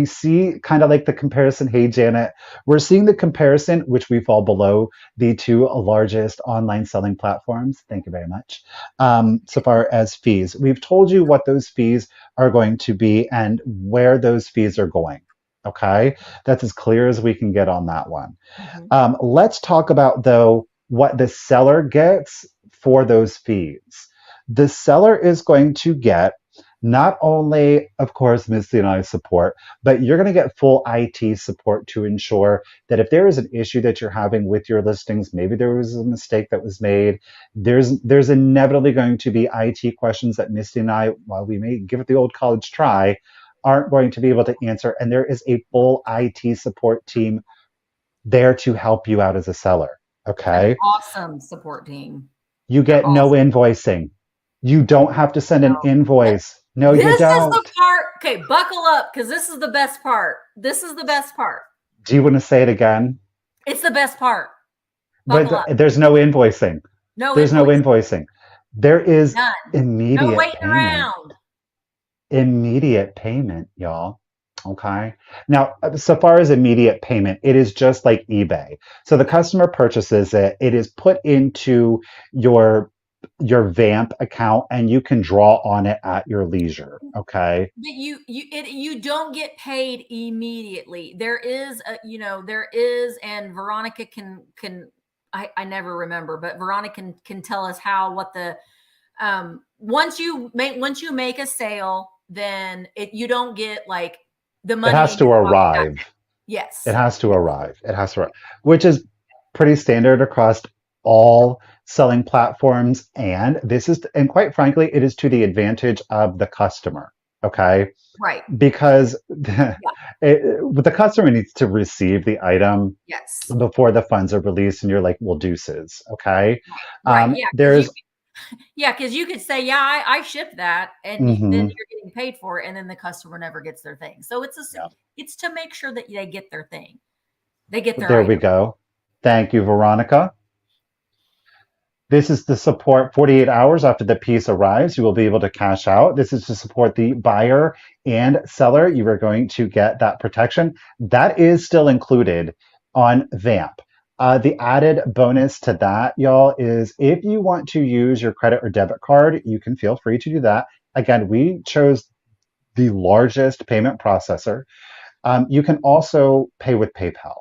Speaker 2: see kind of like the comparison. Hey, Janet, we're seeing the comparison, which we fall below the two largest online selling platforms. Thank you very much. So far as fees, we've told you what those fees are going to be and where those fees are going. Okay, that's as clear as we can get on that one.
Speaker 1: Mhm.
Speaker 2: Let's talk about, though, what the seller gets for those fees. The seller is going to get not only, of course, Misty and I support, but you're going to get full IT support to ensure that if there is an issue that you're having with your listings, maybe there was a mistake that was made, there's inevitably going to be IT questions that Misty and I, while we may give it the old college try, aren't going to be able to answer. And there is a full IT support team there to help you out as a seller.
Speaker 1: An
Speaker 2: Okay.
Speaker 1: awesome support team.
Speaker 2: You
Speaker 1: They're
Speaker 2: get no
Speaker 1: awesome.
Speaker 2: invoicing. You don't have to send an
Speaker 1: No.
Speaker 2: invoice. No, you
Speaker 1: This is the
Speaker 2: don't.
Speaker 1: part. Okay, buckle up because this is the best part. This is the best part.
Speaker 2: Do you want to say it again?
Speaker 1: It's the best part. Buckle up.
Speaker 2: But there's no invoicing.
Speaker 1: No
Speaker 2: There's no
Speaker 1: invoice.
Speaker 2: invoicing. There is
Speaker 1: None. No
Speaker 2: immediate
Speaker 1: waiting
Speaker 2: payment.
Speaker 1: around.
Speaker 2: Immediate payment, y'all. Okay. Now, so far as immediate payment, it is just like eBay. So the customer purchases it, it is put into your your VAMP account and you can draw on it at your leisure. Okay.
Speaker 1: But you don't get paid immediately. There is there is, and Veronica can I never remember, but Veronica can tell us how what the once you make a sale, then you don't get like the
Speaker 2: It
Speaker 1: money
Speaker 2: has
Speaker 1: in
Speaker 2: to
Speaker 1: your pocket that
Speaker 2: arrive.
Speaker 1: day. Yes.
Speaker 2: It has to
Speaker 1: Yes.
Speaker 2: arrive. It has to arrive, which is pretty standard across all selling platforms. And and quite frankly, it is to the advantage of the customer. Okay.
Speaker 1: Right.
Speaker 2: Because
Speaker 1: Yeah.
Speaker 2: the customer needs to receive the item
Speaker 1: Yes.
Speaker 2: before the funds are released, and you're like, well, deuces. Okay.
Speaker 1: Right. Yeah.
Speaker 2: There's,
Speaker 1: Because you could say, yeah, I shipped that, and then
Speaker 2: mhm,
Speaker 1: you're getting paid for it, and then the customer never gets their thing. So
Speaker 2: yeah,
Speaker 1: it's to make sure that they get their thing, they get their
Speaker 2: there we
Speaker 1: item.
Speaker 2: go. Thank you, Veronica. This is the support 48 hours after the piece arrives. You will be able to cash out. This is to support the buyer and seller. You are going to get that protection. That is still included on VAMP. The added bonus to that, y'all, is if you want to use your credit or debit card, you can feel free to do that. Again, we chose the largest payment processor. You can also pay with PayPal.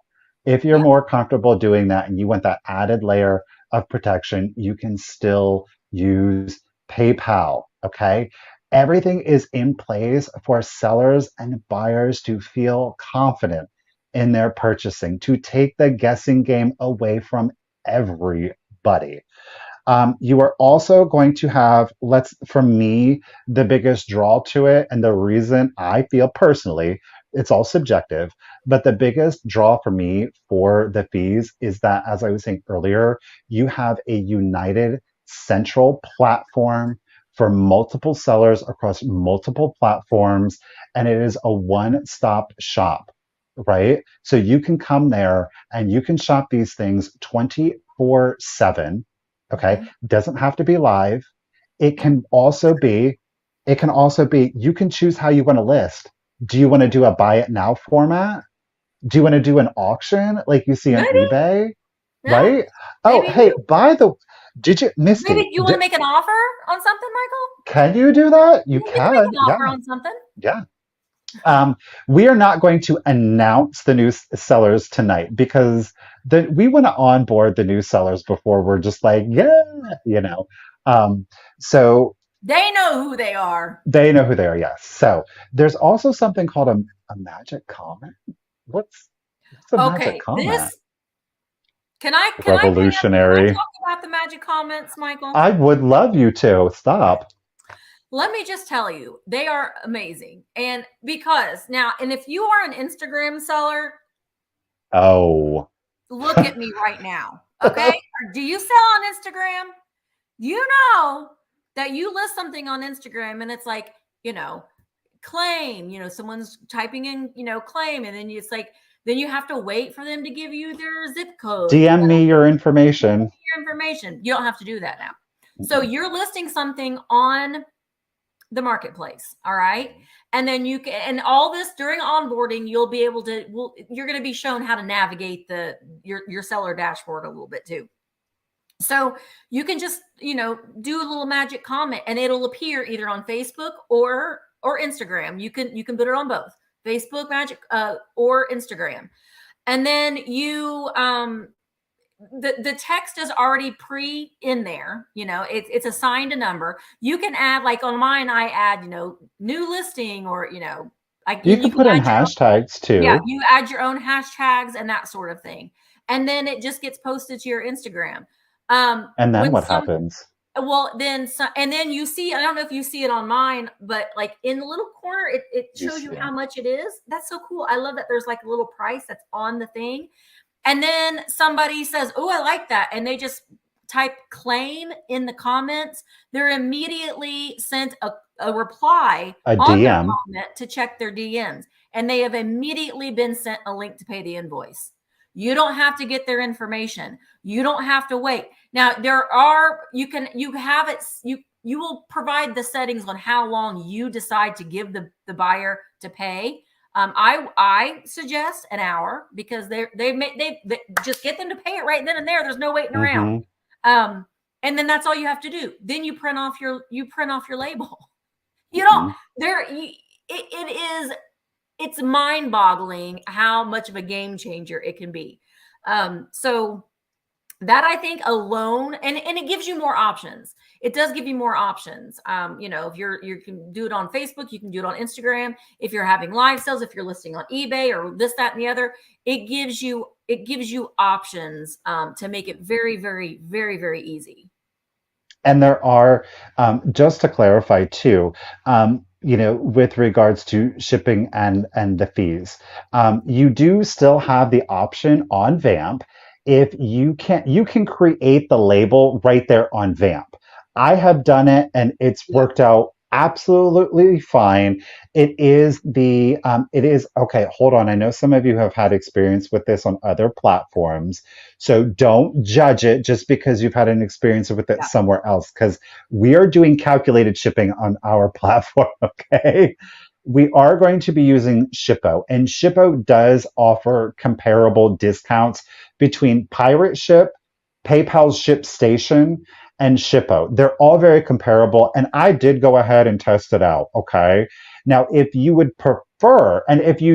Speaker 2: If you're
Speaker 1: Yeah.
Speaker 2: more comfortable doing that and you want that added layer of protection, you can still use PayPal. Okay. Everything is in place for sellers and buyers to feel confident in their purchasing, to take the guessing game away from everybody. You are also going to have, for me, the biggest draw to it, and the reason I feel personally, it's all subjective, but the biggest draw for me for the fees is that, as I was saying earlier, you have a united central platform for multiple sellers across multiple platforms, and it is a one-stop shop, right? So you can come there and you can shop these things 24/7. Okay.
Speaker 1: Mhm.
Speaker 2: Doesn't have to be live. It
Speaker 1: Yeah.
Speaker 2: can also be, you can choose how you want to list. Do you want to do a buy it now format? Do you want to do an auction like you see on
Speaker 1: Maybe.
Speaker 2: eBay?
Speaker 1: Yeah.
Speaker 2: Right? Oh,
Speaker 1: Maybe
Speaker 2: hey,
Speaker 1: you.
Speaker 2: did you,
Speaker 1: Maybe
Speaker 2: Misty,
Speaker 1: you want to make an offer on something, Michael.
Speaker 2: can you do that? You
Speaker 1: We can make
Speaker 2: can.
Speaker 1: an offer
Speaker 2: Yeah.
Speaker 1: on something.
Speaker 2: Yeah. We are not going to announce the new sellers tonight because we want to onboard the new sellers before we're just like, yeah, you know. Um, so
Speaker 1: They know who they are.
Speaker 2: they know who they are, yes. So there's also something called a magic comment. What's a magic
Speaker 1: Okay.
Speaker 2: comment?
Speaker 1: Can I
Speaker 2: Revolutionary.
Speaker 1: talk about the magic comments, Michael?
Speaker 2: I would love you to stop.
Speaker 1: Let me just tell you, they are amazing. And because now, and if you are an Instagram seller,
Speaker 2: Oh.
Speaker 1: look at me right now. Okay. Or do you sell on Instagram? You know that you list something on Instagram and it's like, claim, someone's typing in, claim. And then it's like, then you have to wait for them to give you their zip code.
Speaker 2: DM me your information.
Speaker 1: Your information. You don't have to do that now. So you're listing something on the marketplace, all right? And then you can, and all this during onboarding, you'll be able to, you're going to be shown how to navigate your seller dashboard a little bit too. So you can just, do a little magic comment and it'll appear either on Facebook or Instagram. You can put it on both Facebook magic or Instagram. And then you the text is already in there. It's assigned a number. You can add, like on mine, I add, new listing, or
Speaker 2: You can put in hashtags too.
Speaker 1: Yeah, you add your own hashtags and that sort of thing, and then it just gets posted to your Instagram.
Speaker 2: And then what happens?
Speaker 1: Well, and then you see, I don't know if you see it on mine, but like in the little corner, it shows you how much it is. That's so cool. I love that there's like a little price that's on the thing. And then somebody says, oh, I like that. And they just type claim in the comments. They're immediately sent a reply
Speaker 2: on
Speaker 1: DM.
Speaker 2: Their
Speaker 1: comment to check their DMs. And they have immediately been sent a link to pay the invoice. You don't have to get their information. You don't have to wait. Now, you will provide the settings on how long you decide to give the buyer to pay. I suggest an hour, because they just get them to pay it right then and there. There's no waiting around. And then that's all you have to do. Then you print off your label. You don't it's mind-boggling how much of a game changer it can be. So that, I think, alone, and it gives you more options. It does give you more options. If you can do it on Facebook, you can do it on Instagram. If you're having live sales, if you're listing on eBay or this, that, and the other, it gives you options to make it very, very, very, very easy.
Speaker 2: And there are, just to clarify too, with regards to shipping and the fees, you do still have the option on VAMP. If you can create the label right there on VAMP. I have done it and it's worked out absolutely fine. It is okay. Hold on. I know some of you have had experience with this on other platforms, so don't judge it just because you've had an experience with it somewhere else, because we are doing calculated shipping on our platform. Okay. We are going to be using Shippo, and Shippo does offer comparable discounts between Pirate Ship, PayPal's ShipStation, and Shippo. They're all very comparable, and I did go ahead and test it out. Okay. Now, if you would prefer, and if you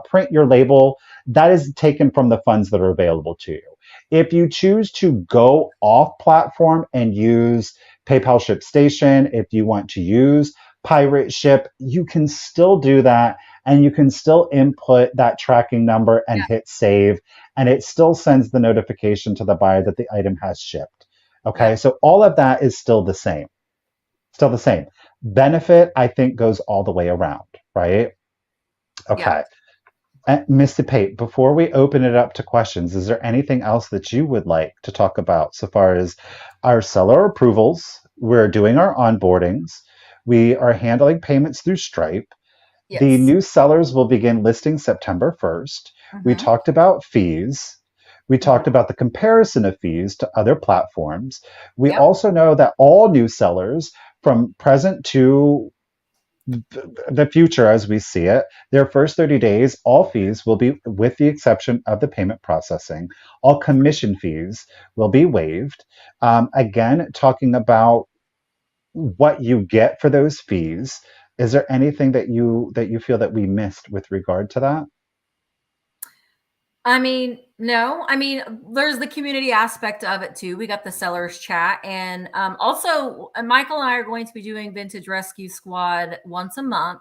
Speaker 2: print your label, that is taken from the funds that are available to you. If you choose to go off platform and use PayPal ShipStation, if you want to use Pirate Ship, you can still do that, and you can still input that tracking number and hit save, and it still sends the notification to the buyer that the item has shipped. Okay, so all of that is still the same. Still the same. Benefit, I think, goes all the way around, right? Okay. And Mr. Pate, before we open it up to questions, is there anything else that you would like to talk about so far as our seller approvals? We're doing our onboardings. We are handling payments through Stripe. Yes. The new sellers will begin listing September 1st. We talked about fees. We talked about the comparison of fees to other platforms. We also know that all new sellers, from present to the future as we see it, their first 30 days, all fees will be, with the exception of the payment processing, all commission fees will be waived. Again, talking about what you get for those fees. Is there anything that you feel that we missed with regard to that?
Speaker 1: I mean, no. I mean, there's the community aspect of it too. We got the sellers chat, and also Michael and I are going to be doing Vintage Rescue Squad once a month.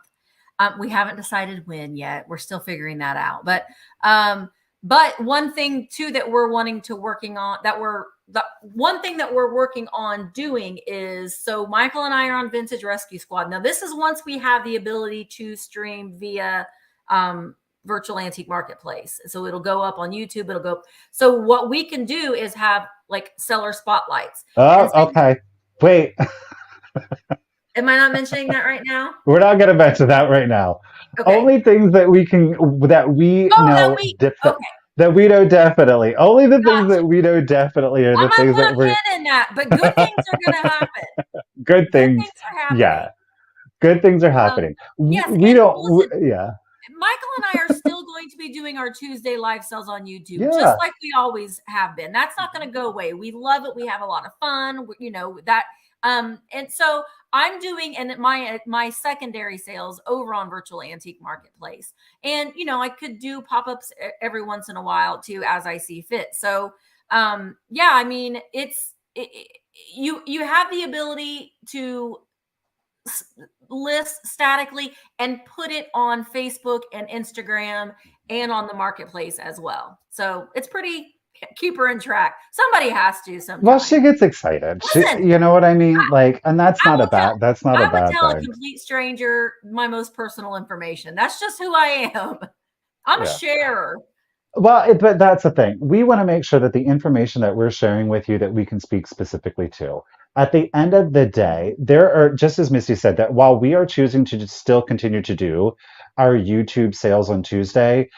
Speaker 1: We haven't decided when yet. We're still figuring that out. But one thing too that we're working on doing is, so Michael and I are on Vintage Rescue Squad. Now, this is once we have the ability to stream via virtual antique marketplace. So it'll go up on YouTube. So what we can do is have like seller spotlights.
Speaker 2: Oh, okay. Wait.
Speaker 1: Am I not mentioning that right now?
Speaker 2: We're not going to mention that right now.
Speaker 1: Okay.
Speaker 2: Only things that we
Speaker 1: Oh, that
Speaker 2: know
Speaker 1: we
Speaker 2: defi-
Speaker 1: okay,
Speaker 2: that we know definitely. Only the things
Speaker 1: gotcha.
Speaker 2: that we know definitely are
Speaker 1: I'm
Speaker 2: the
Speaker 1: gonna
Speaker 2: things
Speaker 1: put
Speaker 2: that
Speaker 1: a
Speaker 2: we're
Speaker 1: pin in that, but good things are gonna happen.
Speaker 2: good
Speaker 1: Good
Speaker 2: things.
Speaker 1: things are happening.
Speaker 2: Yeah, good things are
Speaker 1: Um,
Speaker 2: happening.
Speaker 1: yes,
Speaker 2: We
Speaker 1: and
Speaker 2: don't.
Speaker 1: listen,
Speaker 2: Yeah,
Speaker 1: Michael and I are still going to be doing our Tuesday live sales on YouTube, just
Speaker 2: yeah.
Speaker 1: like we always have been. That's not going to go away. We love it. We have a lot of fun. You know that. And so I'm doing and my secondary sales over on Virtual Antique Marketplace, and you know I could do pop ups every once in a while too, as I see fit. So yeah, I mean you have the ability to list statically and put it on Facebook and Instagram and on the marketplace as well. So it's pretty keep her in track. Somebody has to
Speaker 2: Well, she
Speaker 1: sometime.
Speaker 2: gets excited.
Speaker 1: Listen,
Speaker 2: You know what I mean? Like, and
Speaker 1: I will tell
Speaker 2: that's not a
Speaker 1: I would
Speaker 2: bad
Speaker 1: tell a
Speaker 2: thing.
Speaker 1: complete stranger my most personal information. That's just who I am. I'm a
Speaker 2: Yeah.
Speaker 1: sharer.
Speaker 2: Well, but that's the thing. We want to make sure that the information that we're sharing with you that we can speak specifically to. At the end of the day, there are, just as Misty said, that while we are choosing to just still continue to do our YouTube sales on Tuesday,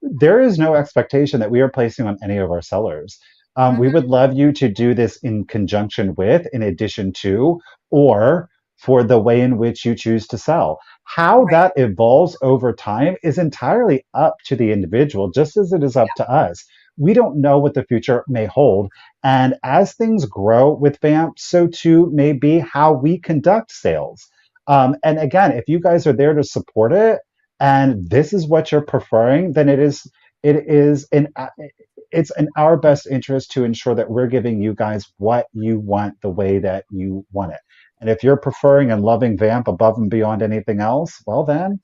Speaker 2: there is no expectation that we are placing on any of our sellers. We
Speaker 1: Mhm.
Speaker 2: would love you to do this in conjunction with, in addition to, or for the way in which you choose to sell. How
Speaker 1: Right.
Speaker 2: that evolves over time is entirely up to the individual, just as it is up to us. We don't know what the future may hold. And as things grow with VAMP, so too may be how we conduct sales. And again, if you guys are there to support it and this is what you're preferring, then it is it's in our best interest to ensure that we're giving you guys what you want the way that you want it. And if you're preferring and loving Vamp above and beyond anything else, well then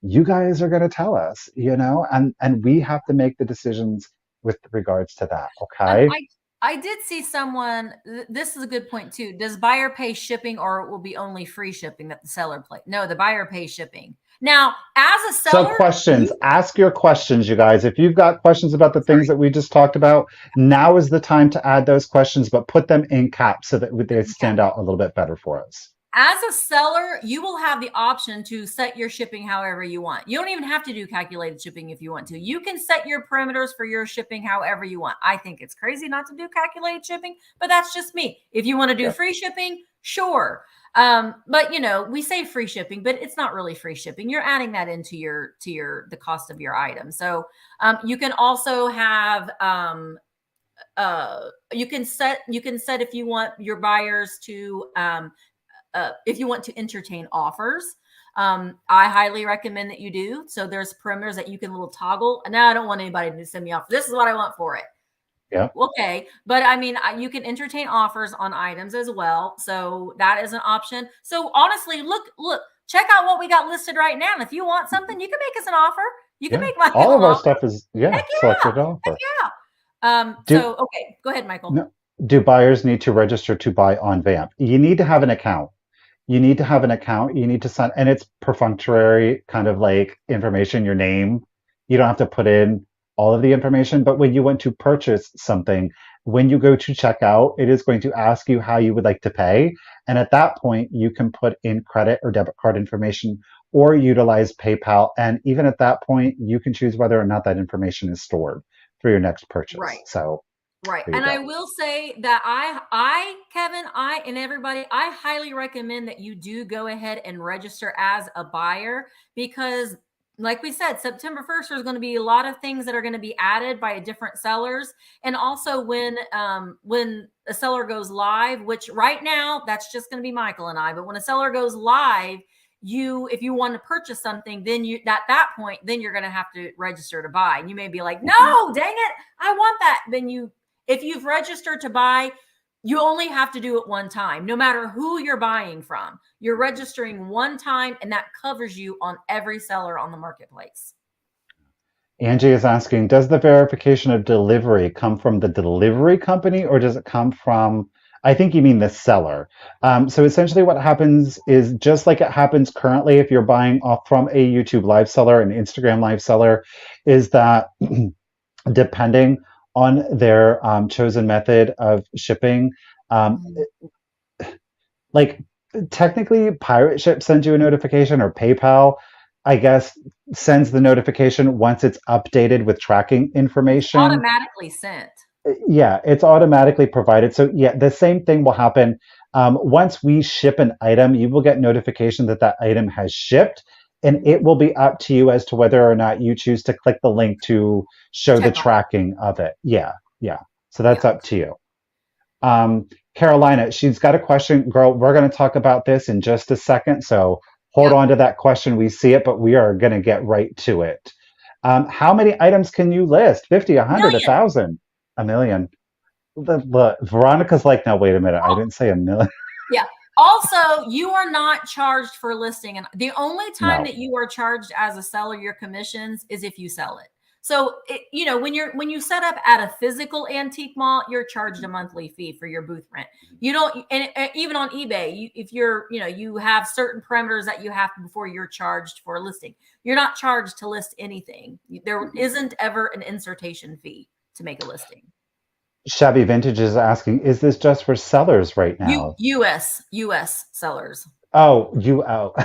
Speaker 2: you guys are going to tell us, and we have to make the decisions with regards to that.
Speaker 1: Um,
Speaker 2: Okay.
Speaker 1: I I did see someone. This is a good point too. Does buyer pay shipping, or it will be only free shipping that the seller play? No, the buyer pays shipping. Now, as a
Speaker 2: So
Speaker 1: seller,
Speaker 2: questions,
Speaker 1: you
Speaker 2: ask your questions, you guys. If you've got questions about the things
Speaker 1: sorry.
Speaker 2: that we just talked about, now is the time to add those questions, but put them in caps so that they
Speaker 1: Okay.
Speaker 2: stand out a little bit better for us.
Speaker 1: As a seller, you will have the option to set your shipping however you want. You don't even have to do calculated shipping if you want to. You can set your parameters for your shipping however you want. I think it's crazy not to do calculated shipping, but that's just me. If you want to do
Speaker 2: Yep.
Speaker 1: free shipping, sure. But you know, we say free shipping, but it's not really free shipping. You're adding that into your the cost of your item. So you can also have you can set if you want your buyers to if you want to entertain offers. I highly recommend that you do. So there's perimeters that you can little toggle. And now I don't want anybody to send me off. This is what I want for it.
Speaker 2: Yep.
Speaker 1: Okay, but I mean, you can entertain offers on items as well. So that is an option. So honestly, look, check out what we got listed right now. And if you want something, you can make us an offer. You can
Speaker 2: Yeah.
Speaker 1: make
Speaker 2: All
Speaker 1: Michael
Speaker 2: of
Speaker 1: an
Speaker 2: our
Speaker 1: offer.
Speaker 2: stuff is, yeah,
Speaker 1: Heck yeah,
Speaker 2: selected
Speaker 1: heck
Speaker 2: offer.
Speaker 1: yeah.
Speaker 2: Do
Speaker 1: So okay, go ahead, Michael.
Speaker 2: no, do buyers need to register to buy on Vamp? You need to have an account. You need to have an account. You need to sign, and it's perfunctory kind of like information, your name. You don't have to put in all of the information, but when you want to purchase something, when you go to checkout, it is going to ask you how you would like to pay. And at that point, you can put in credit or debit card information or utilize PayPal. And even at that point, you can choose whether or not that information is stored for your next purchase.
Speaker 1: Right.
Speaker 2: So
Speaker 1: Right.
Speaker 2: there you
Speaker 1: And I
Speaker 2: go.
Speaker 1: will say that Kevin, and everybody, I highly recommend that you do go ahead and register as a buyer because like we said, September 1st, there's going to be a lot of things that are going to be added by different sellers. And also when a seller goes live, which right now that's just going to be Michael and I, but when a seller goes live, if you want to purchase something, then you at that point, then you're going to have to register to buy. And you may be like,
Speaker 2: Mhm.
Speaker 1: no, dang it, I want that. Then if you've registered to buy, you only have to do it one time, no matter who you're buying from. You're registering one time, and that covers you on every seller on the marketplace.
Speaker 2: Angie is asking, does the verification of delivery come from the delivery company or does it come from, I think you mean the seller. So essentially what happens is just like it happens currently if you're buying off from a YouTube live seller, an Instagram live seller, is that depending on their chosen method of shipping, um,
Speaker 1: Mhm.
Speaker 2: like technically Pirate Ship sends you a notification, or PayPal, I guess, sends the notification once it's updated with tracking
Speaker 1: It's
Speaker 2: information.
Speaker 1: automatically sent.
Speaker 2: Yeah, it's automatically provided. So yeah, the same thing will happen. Once we ship an item, you will get notification that that item has shipped, and it
Speaker 1: Mhm.
Speaker 2: will be up to you as to whether or not you choose to click the link to show the
Speaker 1: Check off.
Speaker 2: tracking of it. Yeah, yeah. So
Speaker 1: Yeah.
Speaker 2: that's up to you. Carolina, she's got a question. Girl, we're going to talk about this in just a second. So hold
Speaker 1: Yep.
Speaker 2: on to that question. We see it, but we are going to get right to it. How many items can you list? 50, 100,
Speaker 1: Million.
Speaker 2: 1,000, a million? Veronica's like, no, wait a minute. I didn't say a million.
Speaker 1: Yeah. Also, you are not charged for listing. And the only time
Speaker 2: No.
Speaker 1: that you are charged as a seller your commissions is if you sell it. So, when you set up at a physical antique mall, you're charged a monthly fee for your booth rent. You don't, and even on eBay, if you have certain parameters that you have before you're charged for a listing. You're not charged to list anything. There isn't ever an insertion fee to make a listing.
Speaker 2: Shabby Vintage is asking, is this just for sellers right
Speaker 1: U
Speaker 2: now?
Speaker 1: US sellers.
Speaker 2: Oh, you out.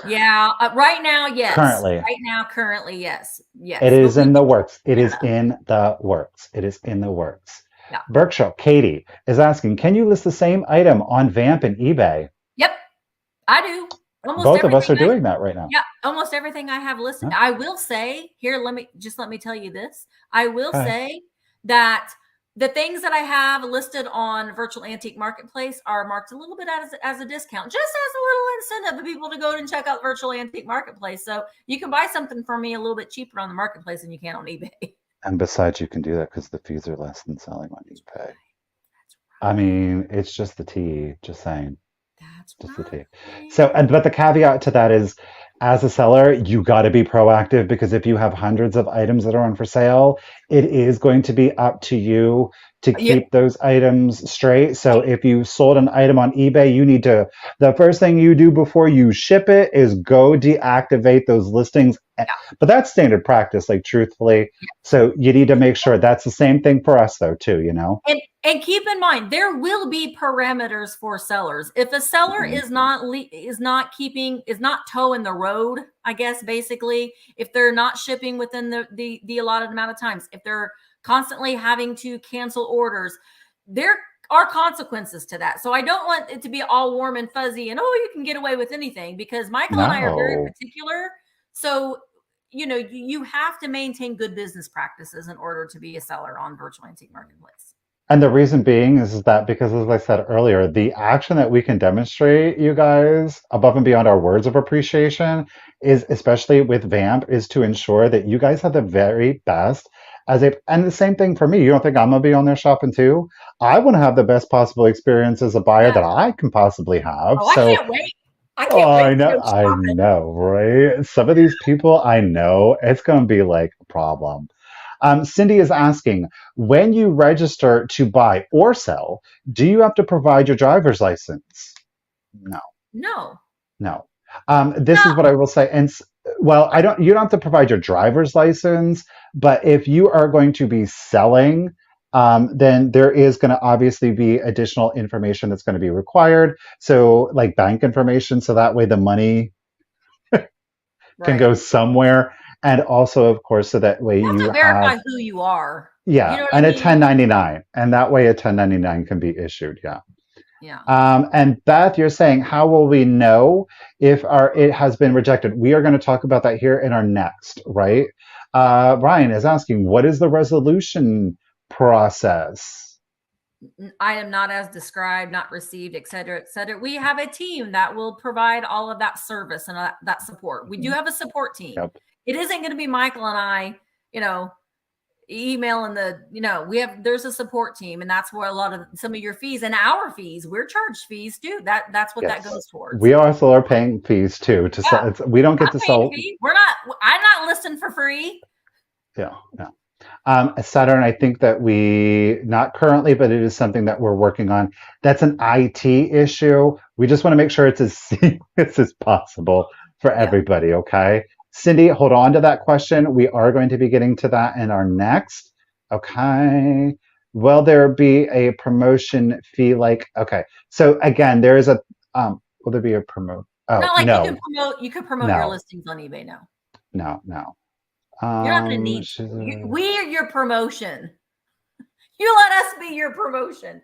Speaker 1: Yeah, right now, yes.
Speaker 2: Currently.
Speaker 1: Right now, currently, yes.
Speaker 2: It
Speaker 1: Yes. But
Speaker 2: is
Speaker 1: we
Speaker 2: in the
Speaker 1: can
Speaker 2: works. It is
Speaker 1: Canada.
Speaker 2: in the works. It is in the works.
Speaker 1: Yeah.
Speaker 2: Berkshire, Katie is asking, can you list the same item on VAMP and eBay?
Speaker 1: Yep. I do. Almost
Speaker 2: Both of us
Speaker 1: everything
Speaker 2: are doing that right now.
Speaker 1: yeah, almost everything I have listed.
Speaker 2: Huh?
Speaker 1: I will say, here, let me tell you this. I will
Speaker 2: Hi.
Speaker 1: say that the things that I have listed on Virtual Antique Marketplace are marked a little bit as a discount, just as a little incentive for people to go and check out Virtual Antique Marketplace. So you can buy something from me a little bit cheaper on the marketplace than you can on eBay.
Speaker 2: And besides, you can do that because the fees are less than selling on eBay.
Speaker 1: That's
Speaker 2: I
Speaker 1: right.
Speaker 2: mean, it's just the tea, just saying.
Speaker 1: That's
Speaker 2: Just the tea. So,
Speaker 1: right.
Speaker 2: and but the caveat to that is, as a seller, you got to be proactive because if you have hundreds of items that are on for sale, it is going to be up to you to
Speaker 1: Yeah.
Speaker 2: keep those items straight. So, if you sold an item on eBay, you need to, the first thing you do before you ship it is go deactivate those listings. But that's standard practice, like truthfully. So, you need to make sure that's the same thing for us, though, too, you know?
Speaker 1: And keep in mind there will be parameters for sellers. If a seller
Speaker 2: Mhm.
Speaker 1: is not towing the road, I guess basically, if they're not shipping within the allotted amount of times, if they're constantly having to cancel orders, there are consequences to that. So I don't want it to be all warm and fuzzy and oh, you can get away with anything because Michael and I are very
Speaker 2: No.
Speaker 1: particular. So you have to maintain good business practices in order to be a seller on Virtual Antique Marketplace.
Speaker 2: And the reason being is that because, as I said earlier, the action that we can demonstrate, you guys, above and beyond our words of appreciation, is especially with VAMP, is to ensure that you guys have the very best and the same thing for me. You don't think I'm gonna be on there shopping too? I want to have the best possible experience as a buyer
Speaker 1: Yeah.
Speaker 2: that I can possibly have.
Speaker 1: Oh, I
Speaker 2: So
Speaker 1: can't wait. I
Speaker 2: oh,
Speaker 1: can't wait to go
Speaker 2: I
Speaker 1: shopping.
Speaker 2: know, right? Some of these people, I know it's gonna be like a problem. Cindy is asking, when you register to buy or sell, do you have to provide your driver's license? No,
Speaker 1: No.
Speaker 2: no. This is
Speaker 1: No.
Speaker 2: what I will say. Well, you don't have to provide your driver's license, but if you are going to be selling, then there is going to obviously be additional information that's going to be required. So, like bank information, so that way the money can
Speaker 1: Right.
Speaker 2: go somewhere. And also, of course, so that way
Speaker 1: You have
Speaker 2: you
Speaker 1: to
Speaker 2: have.
Speaker 1: verify who you are. You
Speaker 2: Yeah,
Speaker 1: know what I
Speaker 2: and a
Speaker 1: mean?
Speaker 2: 1099, and that way a 1099 can be issued. Yeah.
Speaker 1: Yeah.
Speaker 2: And Beth, you're saying, how will we know if it has been rejected? We are going to talk about that here in our next, right? Ryan is asking, what is the resolution process?
Speaker 1: Item not as described, not received, et cetera, et cetera. We have a team that will provide all of that service and that support. We do have a support team.
Speaker 2: Yep.
Speaker 1: It isn't going to be Michael and I, email and there's a support team, and that's where a lot of some of your fees and our fees, we're charged fees too. That's what that
Speaker 2: Yes.
Speaker 1: goes towards.
Speaker 2: We also are paying fees too to
Speaker 1: Yeah,
Speaker 2: sell. We don't get
Speaker 1: I'm
Speaker 2: to
Speaker 1: paying a
Speaker 2: sell.
Speaker 1: fee. I'm not listing for free.
Speaker 2: Yeah. Yeah. Saturn, I think that not currently, but it is something that we're working on. That's an IT issue. We just want to make sure it's as seamless as possible for
Speaker 1: Yeah.
Speaker 2: everybody, okay? Cindy, hold on to that question. We are going to be getting to that in our next. Okay. Will there be a promotion fee okay. So again, there is Will there be a promote? Oh,
Speaker 1: Not like
Speaker 2: no,
Speaker 1: you could promote your
Speaker 2: no,
Speaker 1: listings on eBay now.
Speaker 2: no.
Speaker 1: You're not going to need
Speaker 2: She's
Speaker 1: to. We are your promotion. You let us be your promotion.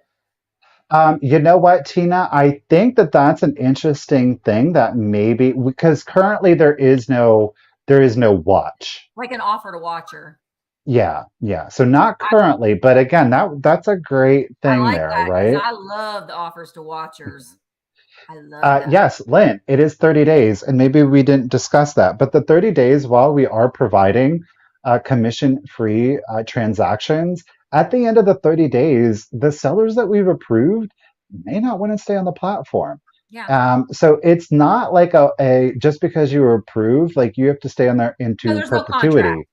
Speaker 2: You know what, Tina? I think that that's an interesting thing that maybe because currently there is no watch.
Speaker 1: Like an offer to watcher.
Speaker 2: Yeah, yeah. So not
Speaker 1: I,
Speaker 2: currently, but again, that's a great
Speaker 1: I
Speaker 2: thing
Speaker 1: like
Speaker 2: there,
Speaker 1: that because
Speaker 2: right?
Speaker 1: I love the offers to watchers. I love that.
Speaker 2: Yes, Lynn, it is 30 days, and maybe we didn't discuss that, but the 30 days, while we are providing commission-free transactions, at the end of the 30 days, the sellers that we've approved may not want to stay on the platform.
Speaker 1: Yeah.
Speaker 2: So it's not like a just because you were approved, like you have to stay on there
Speaker 1: No,
Speaker 2: into
Speaker 1: there's no contract.
Speaker 2: perpetuity.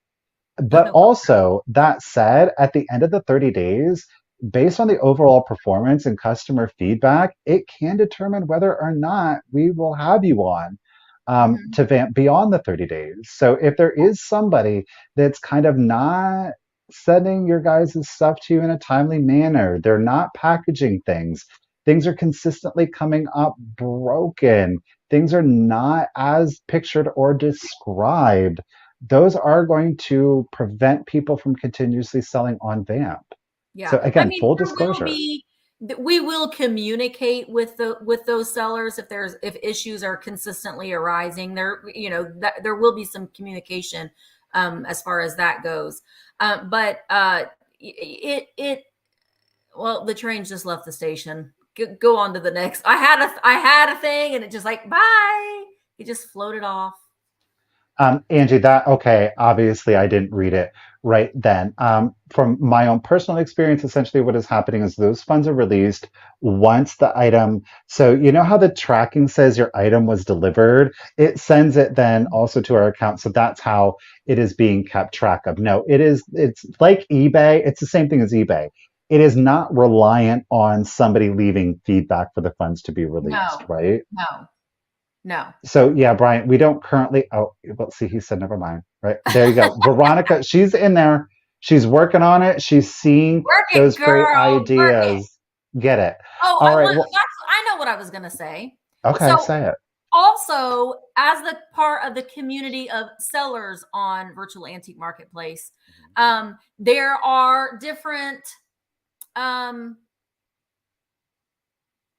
Speaker 1: There's
Speaker 2: But
Speaker 1: no contract.
Speaker 2: also, that said, at the end of the 30 days, based on the overall performance and customer feedback, it can determine whether or not we will have you on
Speaker 1: Hmm.
Speaker 2: to VAMP beyond the 30 days. So if there is somebody that's kind of not sending your guys' stuff to you in a timely manner, they're not packaging things are consistently coming up broken, things are not as pictured or described, those are going to prevent people from continuously selling on VAMP.
Speaker 1: Yeah.
Speaker 2: So
Speaker 1: I
Speaker 2: again,
Speaker 1: mean,
Speaker 2: full
Speaker 1: there will
Speaker 2: disclosure.
Speaker 1: be we will communicate with those sellers if issues are consistently arising. There will be some communication as far as that goes. But it well, the train just left the station. Go on to the next. I had a thing and it just like bye. It just floated off.
Speaker 2: Angie, that okay. Obviously, I didn't read it right then. From my own personal experience, essentially what is happening is those funds are released once the item. So you know how the tracking says your item was delivered? It sends it then also to our account. So that's how it is being kept track of. No, it's like eBay. It's the same thing as eBay. It is not reliant on somebody leaving feedback for the funds to be released,
Speaker 1: No,
Speaker 2: right?
Speaker 1: no, no.
Speaker 2: So yeah, Brian, we don't currently. Oh, well, see, he said never mind. Right there, you go. Veronica, she's in there. She's working on it. She's seeing
Speaker 1: Work it,
Speaker 2: those great
Speaker 1: girl. Work it.
Speaker 2: ideas. Get it?
Speaker 1: Oh,
Speaker 2: All right. Well,
Speaker 1: I know what I was gonna say.
Speaker 2: okay.
Speaker 1: So
Speaker 2: Say it.
Speaker 1: also, as the part of the community of sellers on virtual antique marketplace, there are different um,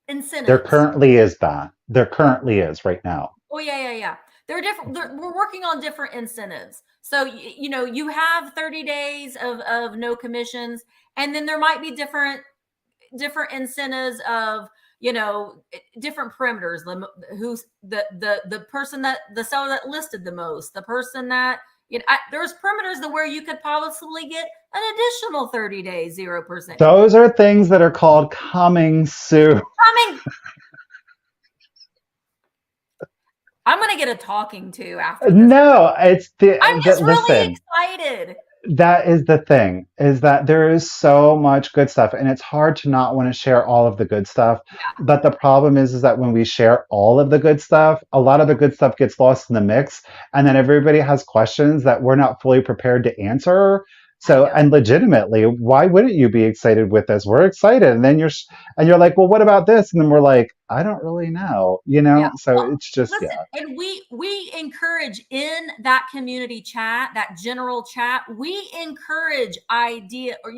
Speaker 2: There
Speaker 1: incentives.
Speaker 2: currently is that. There currently is right now.
Speaker 1: Oh yeah. They're different. We're working on different incentives. So you have 30 days of no commissions, and then there might be different incentives of different perimeters. Who's the person that the seller that listed the most, the person that there's perimeters to where you could possibly get an additional 30 days 0%.
Speaker 2: Those are things that are called coming soon.
Speaker 1: I I'm gonna get a talking to after this.
Speaker 2: No, it's
Speaker 1: I'm
Speaker 2: the
Speaker 1: just really
Speaker 2: listen.
Speaker 1: excited.
Speaker 2: That is the thing, is that there is so much good stuff, and it's hard to not want to share all of the good stuff.
Speaker 1: Yeah,
Speaker 2: But the problem is that when we share all of the good stuff, a lot of the good stuff gets lost in the mix, and then everybody has questions that we're not fully prepared to answer.
Speaker 1: I
Speaker 2: So,
Speaker 1: know.
Speaker 2: and legitimately, why wouldn't you be excited with this? We're excited, and then and you're like, well, what about this? And then we're like, I don't really know, you
Speaker 1: Yeah.
Speaker 2: know. So
Speaker 1: Well,
Speaker 2: it's just
Speaker 1: listen,
Speaker 2: yeah.
Speaker 1: and we encourage in that community chat, that general chat, we encourage idea or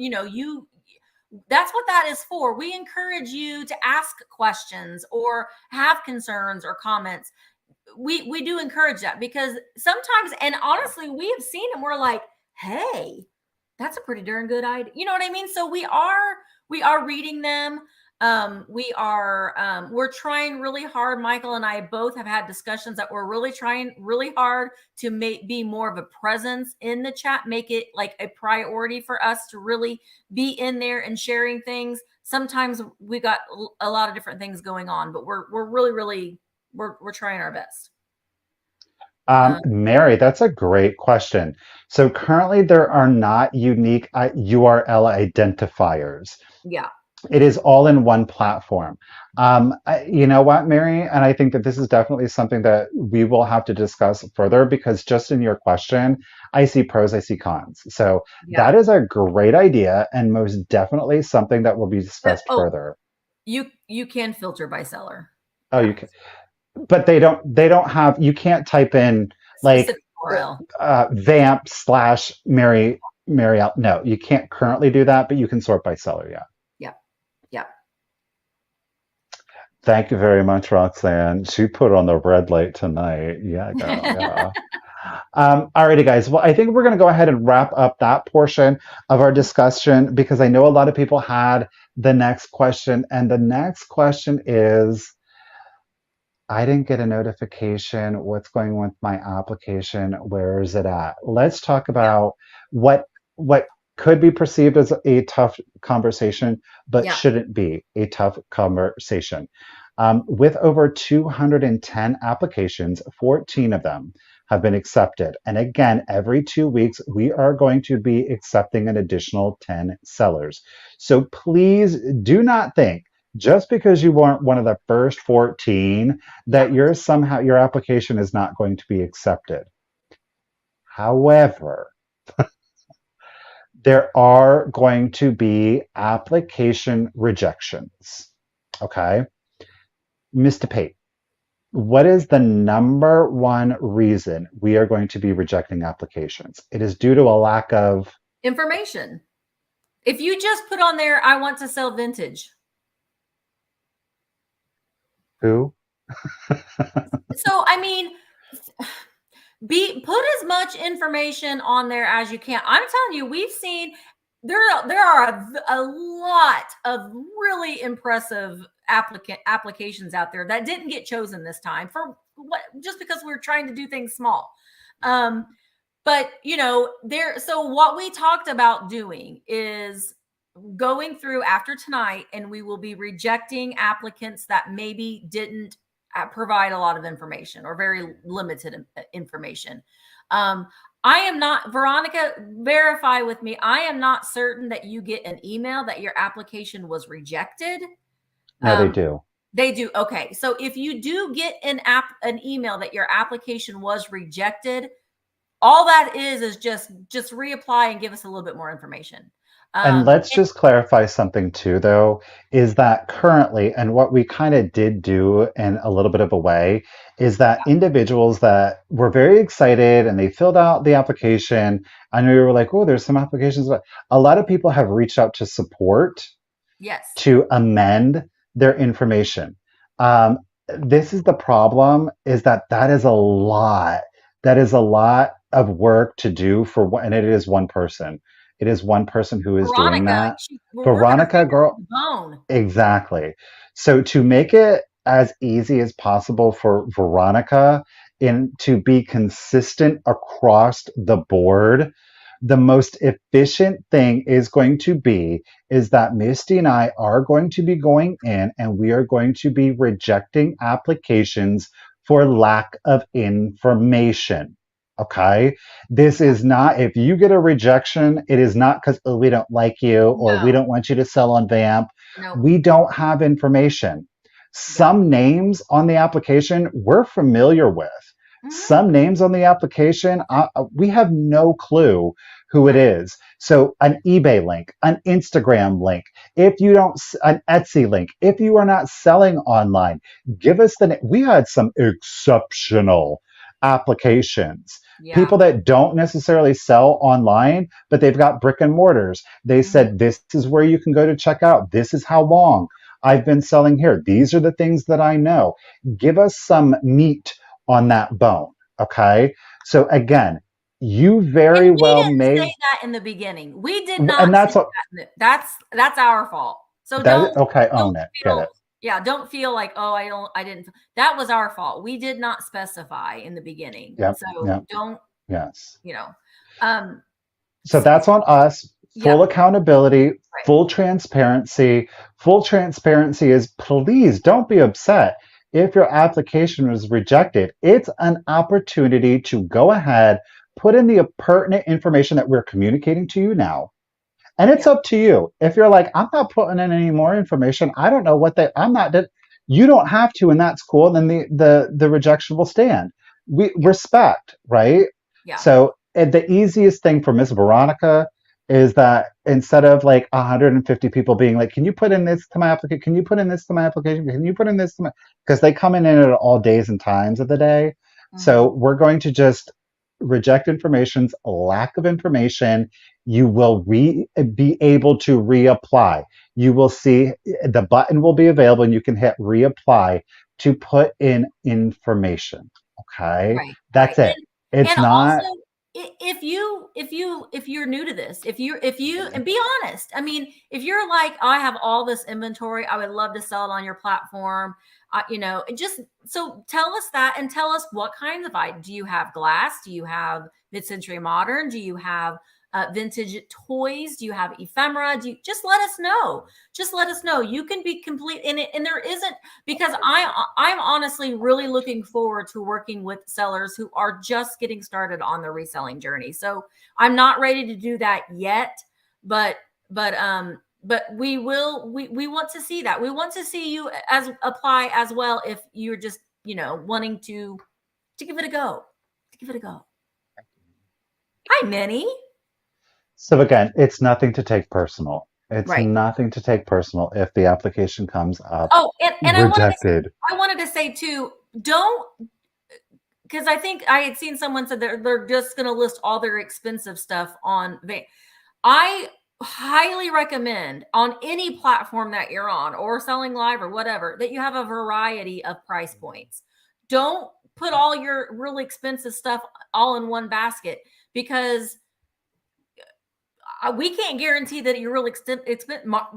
Speaker 1: that's what that is for. We encourage you to ask questions or have concerns or comments. We do encourage that because sometimes, and honestly, we have seen them. We're like, hey, that's a pretty darn good idea. You know what I mean? So we are reading them. We're trying really hard. Michael and I both have had discussions that we're really trying really hard to be more of a presence in the chat, make it like a priority for us to really be in there and sharing things. Sometimes we got a lot of different things going on, but we're really really we're trying our best.
Speaker 2: Mary, that's a great question. So currently there are not unique URL identifiers.
Speaker 1: Yeah.
Speaker 2: It is all in one platform. You know what, Mary? And I think that this is definitely something that we will have to discuss further because just in your question, I see pros, I see cons. So
Speaker 1: Yeah.
Speaker 2: that is a great idea and most definitely something that will be discussed
Speaker 1: Oh,
Speaker 2: further.
Speaker 1: you can filter by seller.
Speaker 2: Oh,
Speaker 1: Yeah.
Speaker 2: you can, but they don't have, you can't type in like
Speaker 1: Specific URL.
Speaker 2: vamp slash Mary out. No, you can't currently do that, but you can sort by seller. Yeah.
Speaker 1: Yeah. Yeah.
Speaker 2: Thank you very much, Roxanne. She put on the red light tonight. Yeah, girl. Yeah. Alrighty, guys. Well, I think we're going to go ahead and wrap up that portion of our discussion because I know a lot of people had the next question. And the next question is I didn't get a notification. What's going on with my application? Where is it at? Let's talk
Speaker 1: Yeah.
Speaker 2: about what what could be perceived as a tough conversation, but
Speaker 1: Yeah.
Speaker 2: shouldn't be a tough conversation. With over 210 applications, 14 of them have been accepted. And again, every 2 weeks, we are going to be accepting an additional 10 sellers. So please do not think just because you weren't one of the first 14
Speaker 1: Yeah.
Speaker 2: that your application is not going to be accepted. However, there are going to be application rejections. Okay. Mr. Pate, what is the number one reason we are going to be rejecting applications? It is due to a lack of
Speaker 1: Information. If you just put on there, I want to sell vintage.
Speaker 2: who?
Speaker 1: So, I mean, put as much information on there as you can. I'm telling you, we've seen there are a lot of really impressive applications out there that didn't get chosen this time for what, just because we're trying to do things small. But so what we talked about doing is going through after tonight, and we will be rejecting applicants that maybe didn't provide a lot of information or very limited information. I am not, Veronica, verify with me. I am not certain that you get an email that your application was rejected.
Speaker 2: No, they do.
Speaker 1: They do. Okay. So if you do get an email that your application was rejected, all that is just reapply and give us a little bit more information.
Speaker 2: And let's just clarify something too, though, is that currently, and what we kind of did do in a little bit of a way, is that individuals that were very excited and they filled out the application, and we were like, oh, there's some applications. But a lot of people have reached out to support
Speaker 1: Yes.
Speaker 2: to amend their information. This is the problem, is that is a lot. That is a lot of work to do for, and it is one person. It is one person who is doing
Speaker 1: Veronica,
Speaker 2: that.
Speaker 1: we're
Speaker 2: Veronica, girl,
Speaker 1: bone.
Speaker 2: exactly. So to make it as easy as possible for Veronica and to be consistent across the board, the most efficient thing is going to be is that Misty and I are going to be going in and we are going to be rejecting applications for lack of information. Okay. This is not, if you get a rejection, it is not because, oh, we don't like you or we
Speaker 1: No.
Speaker 2: don't want you to sell on VAMP.
Speaker 1: No.
Speaker 2: We don't have information. Some names on the application we're familiar with. Some names on the application, we have no clue who it is. So an eBay link, an Instagram link, if you don't, an Etsy link, if you are not selling online, give us the, we had some exceptional applications.
Speaker 1: Yeah.
Speaker 2: People that don't necessarily sell online, but they've got brick and mortars. They said, this is where you can go to check out. This is how long I've been selling here. These are the things that I know. Give us some meat on that bone. Okay. So again, you very well may
Speaker 1: say that in the beginning. We did not.
Speaker 2: And that's what,
Speaker 1: that's our fault. So
Speaker 2: that, okay. Own it. Get it.
Speaker 1: Yeah. Don't feel like, oh, I didn't. That was our fault. We did not specify in the beginning.
Speaker 2: Yep.
Speaker 1: So
Speaker 2: Yep.
Speaker 1: don't,
Speaker 2: yes.
Speaker 1: So
Speaker 2: that's on us. Full accountability, full transparency. Full transparency is, please don't be upset if your application was rejected. It's an opportunity to go ahead, put in the pertinent information that we're communicating to you now. And it's up to you. If you're like, I'm not putting in any more information, I don't know what you don't have to, and that's cool. And then the rejection will stand. We respect, right?
Speaker 1: Yeah.
Speaker 2: So the easiest thing for Miss Veronica is that instead of like 150 people being like, can you put in this to my application? Can you put in this to my application? Can you put in this to my, because they come in at all days and times of the day. So
Speaker 1: Mhm.
Speaker 2: we're going to just reject information's lack of information. You will be able to reapply. You will see the button will be available and you can hit reapply to put in information. Okay.
Speaker 1: Right, right.
Speaker 2: That's it. It's
Speaker 1: And also
Speaker 2: not,
Speaker 1: if you're new to this, if you and be honest. I mean, if you're like, I have all this inventory, I would love to sell it on your platform. And just so tell us that and tell us what kinds of items. Do you have glass? Do you have mid-century modern? Do you have vintage toys? Do you have ephemera? Do you just let us know? Just let us know. You can be complete in it, and there isn't, because I'm honestly really looking forward to working with sellers who are just getting started on their reselling journey. So I'm not ready to do that yet, but but we want to see that. We want to see you as apply as well if you're just, wanting to give it a go. To give it a go. Hi, Minnie.
Speaker 2: so again, it's nothing to take personal. It's
Speaker 1: Right.
Speaker 2: nothing to take personal if the application comes up
Speaker 1: Oh, and
Speaker 2: rejected.
Speaker 1: I wanted to say too, don't, because I think I had seen someone said they're just going to list all their expensive stuff on VAMP. I highly recommend on any platform that you're on or selling live or whatever that you have a variety of price points. Don't put all your really expensive stuff all in one basket, because we can't guarantee that you're really expensive.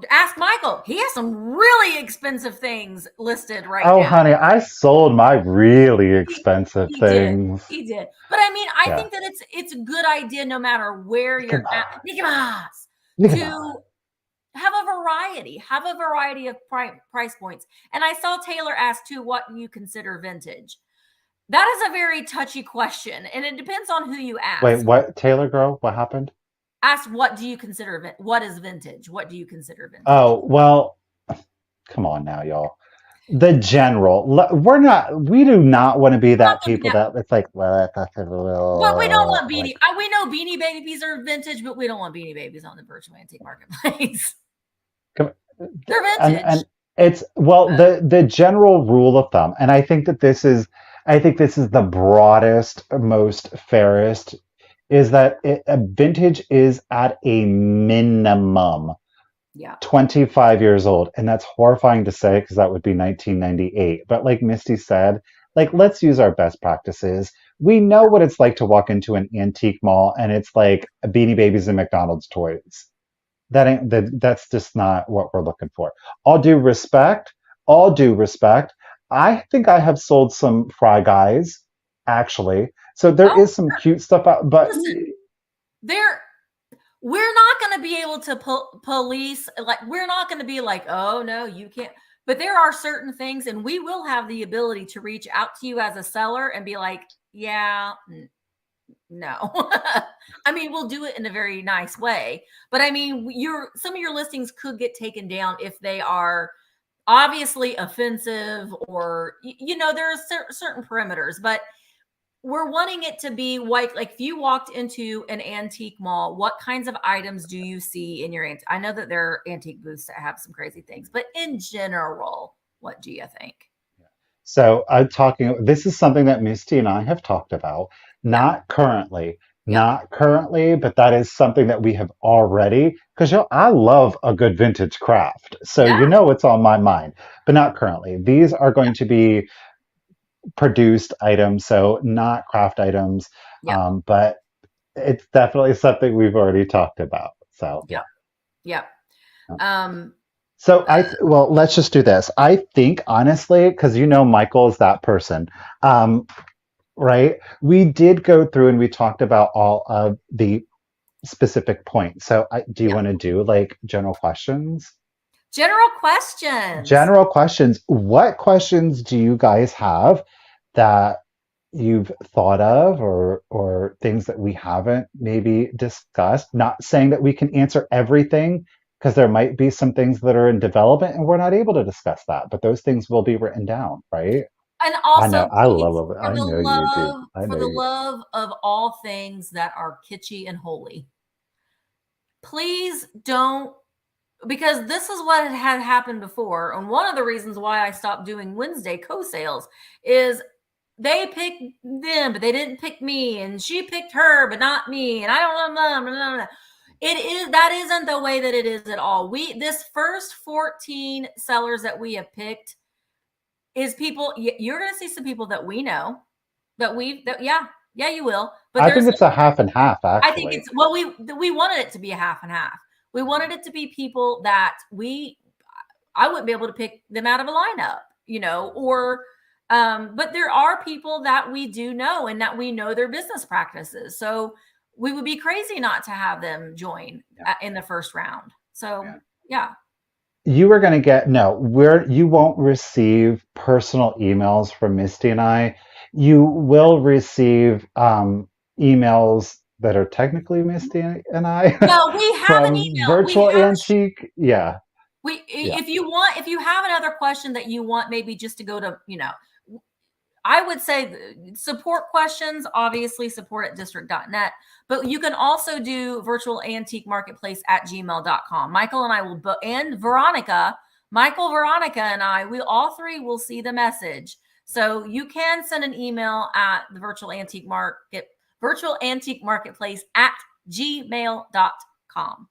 Speaker 1: Ask Michael. He has some really expensive things listed right
Speaker 2: Oh,
Speaker 1: now.
Speaker 2: honey, I sold my really expensive
Speaker 1: He did.
Speaker 2: things.
Speaker 1: He did. But I mean, I
Speaker 2: Yeah.
Speaker 1: think that it's a good idea no matter where you're
Speaker 2: Come
Speaker 1: at,
Speaker 2: on. Come on.
Speaker 1: to have a variety of price points. And I saw Taylor ask too, what do you consider vintage? That is a very touchy question, and it depends on who you
Speaker 2: Wait,
Speaker 1: ask.
Speaker 2: what, Taylor girl? What happened?
Speaker 1: Ask, what do you consider what is vintage? What do you consider vintage?
Speaker 2: Oh, well, come on now, y'all. The general, we do not want to be
Speaker 1: We're not
Speaker 2: that
Speaker 1: going to be
Speaker 2: people
Speaker 1: that.
Speaker 2: that it's like, well, that's a
Speaker 1: But we don't
Speaker 2: little,
Speaker 1: want
Speaker 2: like,
Speaker 1: we know beanie babies are vintage, but we don't want beanie babies on the virtual antique marketplace.
Speaker 2: come,
Speaker 1: They're
Speaker 2: and
Speaker 1: vintage.
Speaker 2: it's, well, the general rule of thumb, and I think this is the broadest, most fairest, is that a vintage is at a minimum
Speaker 1: Yeah.
Speaker 2: 25 years old. And that's horrifying to say because that would be 1998. But like Misty said, like, let's use our best practices. We know what it's like to walk into an antique mall and it's like Beanie Babies and McDonald's toys. That's just not what we're looking for. All due respect, all due respect. I think I have sold some Fry Guys, actually. So there
Speaker 1: Oh,
Speaker 2: is some cute stuff out, but
Speaker 1: listen, there we're not going to be able to police, like, we're not going to be like, oh no, you can't. But there are certain things, and we will have the ability to reach out to you as a seller and be like, yeah, no. I mean, we'll do it in a very nice way, but I mean, some of your listings could get taken down if they are obviously offensive, or there are certain perimeters. But we're wanting it to be like if you walked into an antique mall, what kinds of items do you see in your antique? I know that there are antique booths that have some crazy things, but in general, what do you think?
Speaker 2: so I'm talking, this is something that Misty and I have talked about,
Speaker 1: Yeah, yeah,
Speaker 2: not currently, but that is something that we have already, because I love a good vintage craft. So
Speaker 1: yeah,
Speaker 2: it's on my mind, but not currently. These are going to be produced items, so not craft items,
Speaker 1: yeah,
Speaker 2: but it's definitely something we've already talked about. So
Speaker 1: yeah,
Speaker 2: yeah.
Speaker 1: yeah. Um,
Speaker 2: So well, let's just do this. I think honestly, because Michael is that person. Um, right? We did go through and we talked about all of the specific points. So, do you
Speaker 1: yeah.
Speaker 2: want to do like general questions?
Speaker 1: General questions.
Speaker 2: General questions. What questions do you guys have that you've thought of, or things that we haven't maybe discussed? Not saying that we can answer everything because there might be some things that are in development and we're not able to discuss that, but those things will be written down, right?
Speaker 1: And
Speaker 2: I
Speaker 1: also,
Speaker 2: know. I
Speaker 1: please,
Speaker 2: love it. I know you do. I
Speaker 1: for
Speaker 2: know
Speaker 1: the
Speaker 2: you.
Speaker 1: love of all things that are kitschy and holy, please don't, because this is what had happened before. And one of the reasons why I stopped doing Wednesday co-sales is they picked them, but they didn't pick me, and she picked her, but not me. And I don't know. That isn't the way that it is at all. This first 14 sellers that we have picked is people. You're going to see some people that we know yeah, you will. But
Speaker 2: I think
Speaker 1: there's,
Speaker 2: it's a half and half,
Speaker 1: I think
Speaker 2: actually.
Speaker 1: it's, well, we wanted it to be a half and half. We wanted it to be people that I wouldn't be able to pick them out of a lineup, or but there are people that we do know and that we know their business practices. So we would be crazy not to have them join in the first round. So yeah.
Speaker 2: You are going to get no, where you won't receive personal emails from Misty and I. You will receive emails that are technically Misty and I
Speaker 1: No, we have an
Speaker 2: from
Speaker 1: email. We
Speaker 2: Virtual
Speaker 1: have
Speaker 2: Antique. Yeah, yeah.
Speaker 1: if you have another question that you want maybe just to go to, I would say support questions, obviously support at district.net, but you can also do virtual antique marketplace at gmail.com. Michael and I will, and Veronica, and I, we all three will see the message. So you can send an email at the virtual antique marketplace at gmail.com.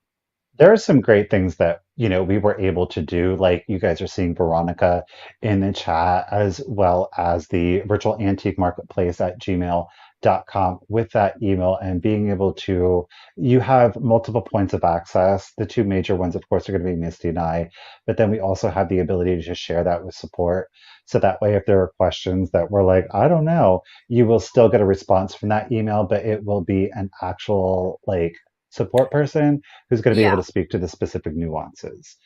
Speaker 2: There are some great things that, we were able to do. Like you guys are seeing Veronica in the chat, as well as the virtual antique marketplace at gmail.com with that email, and being able to, you have multiple points of access. The two major ones, of course, are going to be Misty and I, but then we also have the ability to just share that with support. So that way, if there are questions that we're like, I don't know, you will still get a response from that email, but it will be an actual like support person who's going to be able
Speaker 1: Yeah.
Speaker 2: to speak to the specific nuances.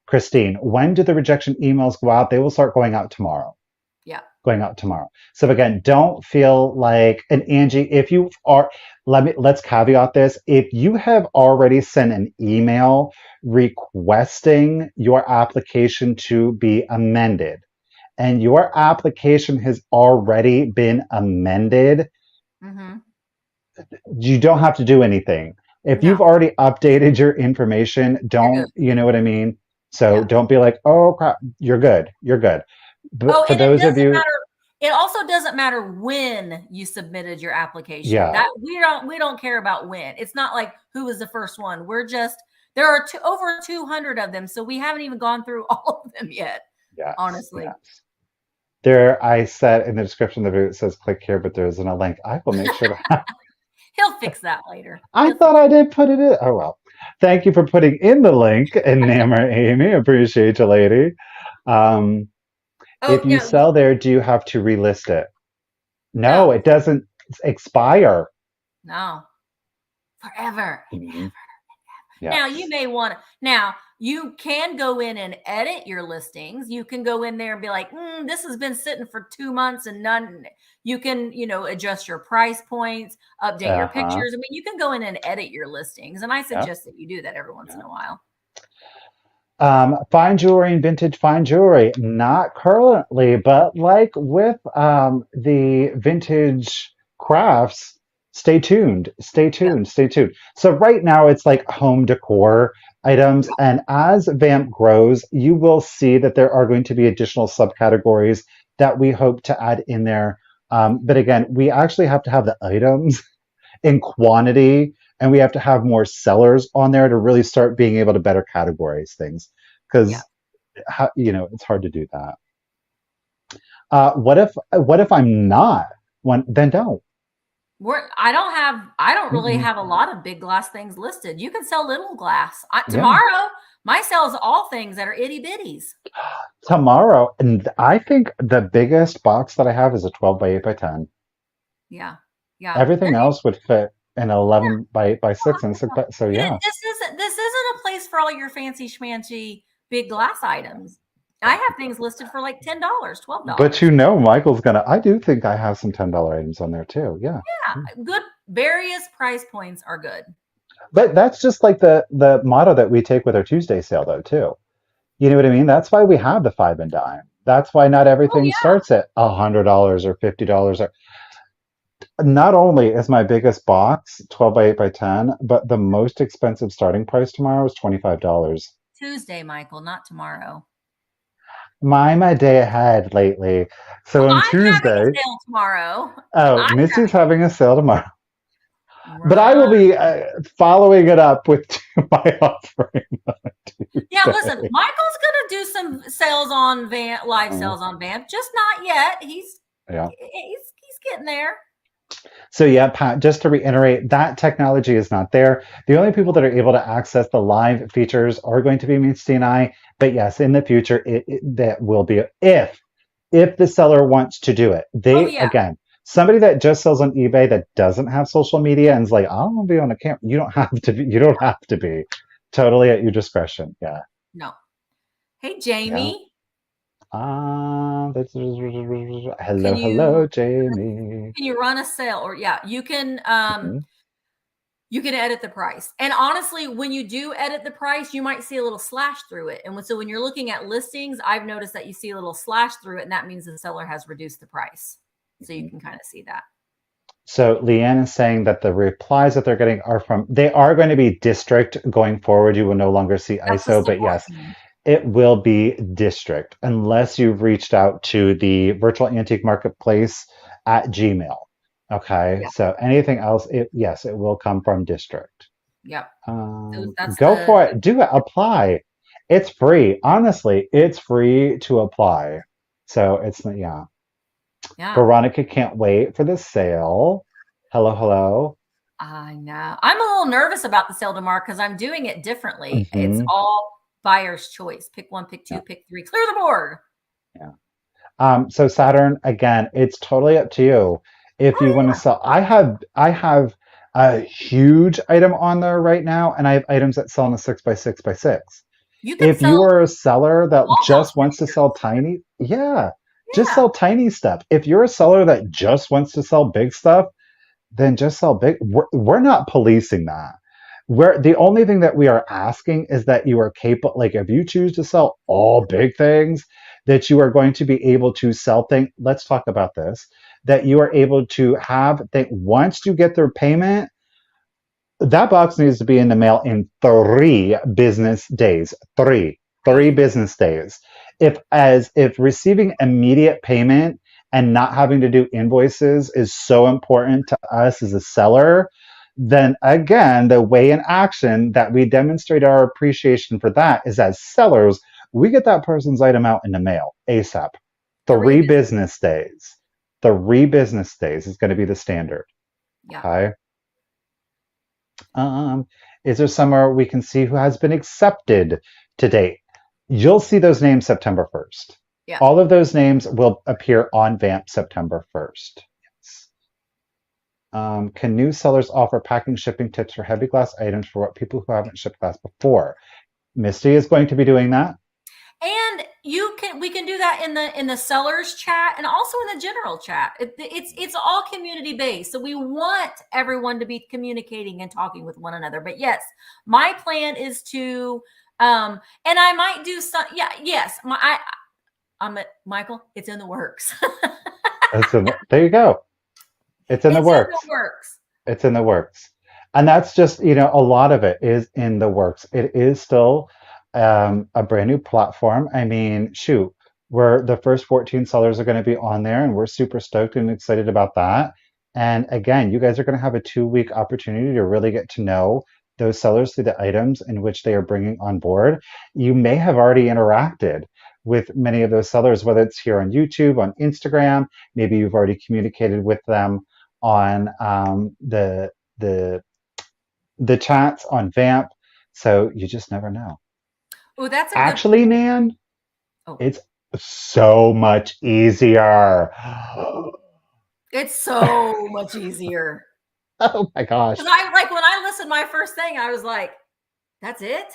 Speaker 2: Christine, when do the rejection emails go out? They will start going out tomorrow.
Speaker 1: Yeah.
Speaker 2: Going out tomorrow. So again, don't feel like, and Angie, if you are, let's caveat this. If you have already sent an email requesting your application to be amended, and your application has already been amended,
Speaker 1: Mm-hmm.
Speaker 2: you don't have to do anything. If
Speaker 1: No,
Speaker 2: you've already updated your information,
Speaker 1: you're good.
Speaker 2: don't, you know what I mean? So
Speaker 1: Yeah.
Speaker 2: don't be like, oh crap, you're good. You're good. But
Speaker 1: Oh,
Speaker 2: for
Speaker 1: and it
Speaker 2: those of
Speaker 1: doesn't
Speaker 2: you,
Speaker 1: matter. It also doesn't matter when you submitted your application.
Speaker 2: yeah,
Speaker 1: That we don't care about when. It's not like who was the first one. We're just, there are over 200 of them, so we haven't even gone through all of them yet.
Speaker 2: yes,
Speaker 1: Honestly,
Speaker 2: yes. There, I said in the description of the video, it says click here, but there isn't a link. I will make sure to have.
Speaker 1: he'll fix that later.
Speaker 2: I
Speaker 1: He'll
Speaker 2: thought
Speaker 1: fix.
Speaker 2: I did put it in. Oh well. Thank you for putting in the link, and Namor Amy. Appreciate you, lady. Um,
Speaker 1: Oh
Speaker 2: if you
Speaker 1: no,
Speaker 2: sell there, do you have to relist it? No,
Speaker 1: no,
Speaker 2: it doesn't expire.
Speaker 1: no, forever and
Speaker 2: Mhm.
Speaker 1: ever. Now you
Speaker 2: Yes.
Speaker 1: may want to. Now you can go in and edit your listings. You can go in there and be like, "This has been sitting for 2 months and none." You can, adjust your price points, update your
Speaker 2: Uh-huh.
Speaker 1: pictures. I mean, you can go in and edit your listings, and I
Speaker 2: Yeah.
Speaker 1: suggest that you do that every once in
Speaker 2: Yeah.
Speaker 1: a while.
Speaker 2: Fine jewelry and vintage fine jewelry, not currently, but like with the vintage crafts, stay tuned, stay
Speaker 1: Yeah,
Speaker 2: tuned, stay tuned. So right now it's like home decor items,
Speaker 1: yeah,
Speaker 2: and as VAMP grows, you will see that there are going to be additional subcategories that we hope to add in there. But again, we actually have to have the items in quantity, and we have to have more sellers on there to really start being able to better categorize things,
Speaker 1: yeah.
Speaker 2: because it's hard to do that. What if I'm not one? Then don't.
Speaker 1: I don't really
Speaker 2: Mm-mm.
Speaker 1: have a lot of big glass things listed. You can sell little glass.
Speaker 2: Yeah,
Speaker 1: Tomorrow, my sales all things that are itty bitties.
Speaker 2: tomorrow, and I think the biggest box that I have is a 12 by 8 by 10.
Speaker 1: Yeah, yeah.
Speaker 2: Everything else would fit in an 11 by 8 by 6 and 6 by, so yeah.
Speaker 1: This isn't a place for all your fancy schmancy big glass items. I have things listed for like $10,
Speaker 2: But
Speaker 1: $12.
Speaker 2: Michael's gonna. I do think I have some $10 items on there too. Yeah.
Speaker 1: Yeah, good. Various price points are good.
Speaker 2: But that's just like the motto that we take with our Tuesday sale, though, too. You know what I mean? That's why we have the five and dime. That's why not
Speaker 1: Oh
Speaker 2: everything
Speaker 1: yeah,
Speaker 2: starts at $100 or $50. Or Not only is my biggest box 12 by 8 by 10, but the most expensive starting price tomorrow is $25.
Speaker 1: Tuesday, Michael, not tomorrow.
Speaker 2: I'm a day ahead lately.
Speaker 1: Well,
Speaker 2: So on
Speaker 1: I'm having a
Speaker 2: Tuesday,
Speaker 1: sale tomorrow.
Speaker 2: oh,
Speaker 1: I'm
Speaker 2: Misty's having a sale tomorrow. But I will
Speaker 1: right.
Speaker 2: be following it up with my offering on
Speaker 1: Yeah, listen,
Speaker 2: Tuesday.
Speaker 1: Michael's gonna do some sales on Vamp, live
Speaker 2: Uh,
Speaker 1: sales on Vamp, just not yet.
Speaker 2: yeah.
Speaker 1: He's getting there.
Speaker 2: So yeah, Pat, just to reiterate, that technology is not there. The only people that are able to access the live features are going to be Misty and I. But yes, in the future, that will be if the seller wants to do it.
Speaker 1: Oh
Speaker 2: They
Speaker 1: yeah,
Speaker 2: again, somebody that just sells on eBay that doesn't have social media and is like, I don't want to be on a camera. You don't have to be. You don't have to be. Totally at your discretion. Yeah.
Speaker 1: no. Hey
Speaker 2: Yeah.
Speaker 1: Jamie, can
Speaker 2: Hello,
Speaker 1: you
Speaker 2: hello, Jamie.
Speaker 1: can you run a sale? Or yeah,
Speaker 2: Mhm.
Speaker 1: you can edit the price. And honestly, when you do edit the price, you might see a little slash through it. And so when you're looking at listings, I've noticed that you see a little slash through it, and that means the seller has reduced the price. So you can kind of see that.
Speaker 2: So Leanne is saying that the replies that they're getting are from, they are going to be district going forward. You will no longer see
Speaker 1: That's the
Speaker 2: ISO, but
Speaker 1: support
Speaker 2: yes,
Speaker 1: team.
Speaker 2: it will be district unless you've reached out to the virtual antique marketplace at Gmail. Okay.
Speaker 1: Yeah.
Speaker 2: So anything else, yes, it will come from district.
Speaker 1: Yep. That's
Speaker 2: Go
Speaker 1: the
Speaker 2: for it. Do it. Apply. It's free. Honestly, it's free to apply. So yeah.
Speaker 1: yeah.
Speaker 2: Veronica can't wait for the sale. Hello, hello.
Speaker 1: I know. I'm a little nervous about the sale tomorrow because I'm doing it differently. It's
Speaker 2: Hmm.
Speaker 1: all buyer's choice. Pick one, pick
Speaker 2: Yeah,
Speaker 1: two, pick three, clear the board.
Speaker 2: yeah. So Saturn, again, it's totally up to you. If you want to
Speaker 1: Oh
Speaker 2: sell, I have a huge item on there right now, and I have items that sell in a 6 by 6 by 6.
Speaker 1: yeah. You can
Speaker 2: If you
Speaker 1: sell
Speaker 2: are a seller that
Speaker 1: wall mount
Speaker 2: just wants to
Speaker 1: stickers.
Speaker 2: sell tiny, yeah, just
Speaker 1: Yeah.
Speaker 2: sell tiny stuff. If you're a seller that just wants to sell big stuff, then just sell big. We're not policing that. We're the only thing that we are asking is that you are capable, like if you choose to sell all big things, that you are going to be able to sell things. Let's talk about this. That you are able to have that once you get their payment, that box needs to be in the mail in 3 business days. Three
Speaker 1: Right.
Speaker 2: business days. If receiving immediate payment and not having to do invoices is so important to us as a seller, then again, the way in action that we demonstrate our appreciation for that is as sellers, we get that person's item out in the mail ASAP.
Speaker 1: Three
Speaker 2: Three
Speaker 1: business.
Speaker 2: business days. 3 business days is going to be the standard.
Speaker 1: Yeah.
Speaker 2: Okay. Um, is there somewhere we can see who has been accepted to date? You'll see those names September 1st.
Speaker 1: Yeah.
Speaker 2: All of those names will appear on VAMP September 1st. Yes. Can new sellers offer packing shipping tips for heavy glass items for what people who haven't shipped glass before? Misty is going to be doing that.
Speaker 1: And we can do that in the sellers chat and also in the general chat. It's all community based. So we want everyone to be communicating and talking with one another. But yes, my plan is to and I might do some yes, I'm at Michael, it's in the works.
Speaker 2: There you go. It's in the
Speaker 1: It's in the
Speaker 2: works.
Speaker 1: works.
Speaker 2: It's in the works. And that's just, a lot of it is in the works. It is still a brand new platform. I mean, shoot, we're the first 14 sellers are going to be on there, and we're super stoked and excited about that. And again, you guys are going to have a 2 week opportunity to really get to know those sellers through the items in which they are bringing on board. You may have already interacted with many of those sellers, whether it's here on YouTube, on Instagram, maybe you've already communicated with them on the the chats on Vamp. So you just never know.
Speaker 1: Oh, that's a good
Speaker 2: Actually,
Speaker 1: point.
Speaker 2: Nan,
Speaker 1: Oh,
Speaker 2: it's so much easier.
Speaker 1: it's so much easier.
Speaker 2: Oh my gosh.
Speaker 1: Because I like when I listened my first thing, I was like, that's it?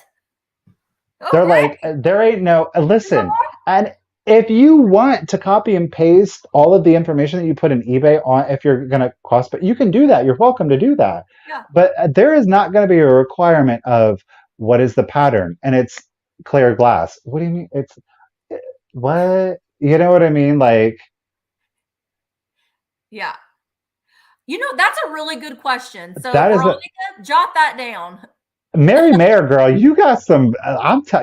Speaker 2: They're
Speaker 1: Okay.
Speaker 2: like, there ain't no, listen, and if you want to copy and paste all of the information that you put in eBay on, if you're going to cost, but you can do that. You're welcome to do that.
Speaker 1: Yeah.
Speaker 2: But there is not going to be a requirement of what is the pattern, and it's clear glass. What do you mean? It's what? You know what I mean? Like,
Speaker 1: Yeah. That's a really good question. So
Speaker 2: That is a
Speaker 1: Veronica, jot that down.
Speaker 2: Mary Mayer girl. You got some.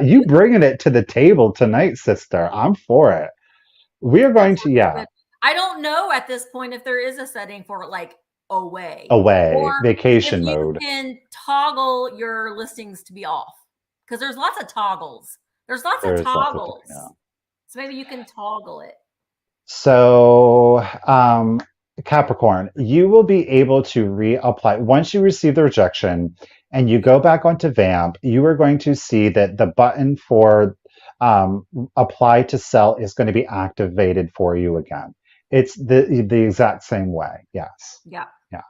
Speaker 2: You bringing it to the table tonight, sister. I'm for it. We are
Speaker 1: That
Speaker 2: going to,
Speaker 1: sounds
Speaker 2: yeah,
Speaker 1: good. I don't know at this point if there is a setting for like away,
Speaker 2: away,
Speaker 1: or if
Speaker 2: vacation
Speaker 1: you
Speaker 2: mode.
Speaker 1: can toggle your listings to be off, because there's lots of toggles. There's lots of
Speaker 2: There's lots of, yeah.
Speaker 1: toggles. So maybe you can toggle it.
Speaker 2: So, Capricorn, you will be able to reapply once you receive the rejection and you
Speaker 1: Yeah.
Speaker 2: go back onto VAMP. You are going to see that the button for apply to sell is going to be activated for you again. It's the exact same way. Yes.
Speaker 1: Yeah.
Speaker 2: Yeah.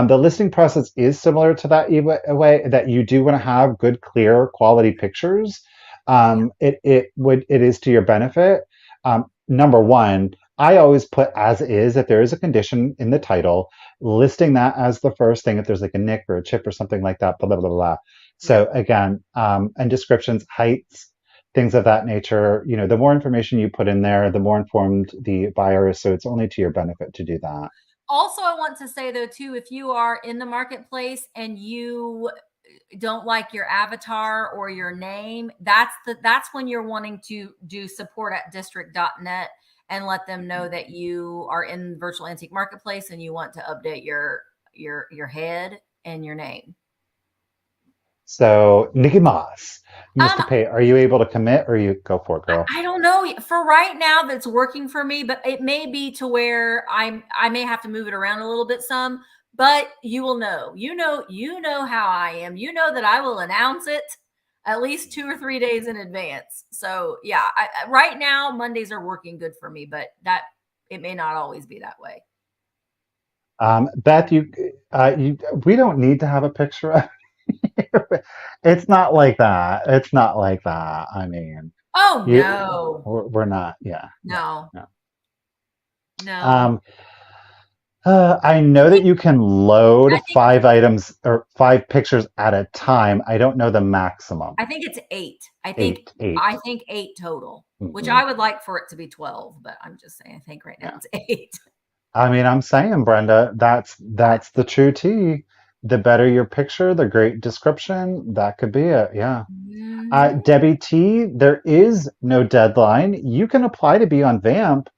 Speaker 2: The listing process is similar to that way that you do want to have good, clear, quality pictures.
Speaker 1: Yeah.
Speaker 2: It is to your benefit. Number one, I always put as is if there is a condition in the title, listing that as the first thing. If there's like a nick or a chip or something like that, blah blah blah blah.
Speaker 1: Yeah.
Speaker 2: So again, and descriptions, heights, things of that nature. The more information you put in there, the more informed the buyer is. So it's only to your benefit to do that.
Speaker 1: Also, I want to say though too, if you are in the marketplace and you don't like your avatar or your name, that's when you're wanting to do support at district.net and let them know that you are in virtual antique marketplace and you want to update your head and your name.
Speaker 2: So, Nikki Moss,
Speaker 1: Um,
Speaker 2: Mr. Pay, are you able to commit or you go for it, girl?
Speaker 1: I don't know for right now that's working for me, but it may be to where I may have to move it around a little bit some, but you will know. You know how I am. You know that I will announce it at least 2 or 3 days in advance. So yeah, right now Mondays are working good for me, but that it may not always be that way.
Speaker 2: Beth, we don't need to have a picture of it. It's not like that. It's not like that. I mean,
Speaker 1: Oh
Speaker 2: you,
Speaker 1: no.
Speaker 2: we're not. Yeah, no,
Speaker 1: No.
Speaker 2: no.
Speaker 1: No.
Speaker 2: Um, I know that you can
Speaker 1: I
Speaker 2: load
Speaker 1: think
Speaker 2: 5 items or 5 pictures at a time. I don't know the maximum.
Speaker 1: I think it's 8. I think
Speaker 2: Eight,
Speaker 1: I
Speaker 2: eight.
Speaker 1: think 8 total, which
Speaker 2: Hmm.
Speaker 1: I would like for it to be 12, but I'm just saying I think right now
Speaker 2: Yeah.
Speaker 1: it's 8.
Speaker 2: I mean, I'm saying, Brenda, that's the true tea. The better your picture, the great description, that could be it. Yeah.
Speaker 1: Mhm.
Speaker 2: Debbie T, there is no deadline. You can apply to be on VAMP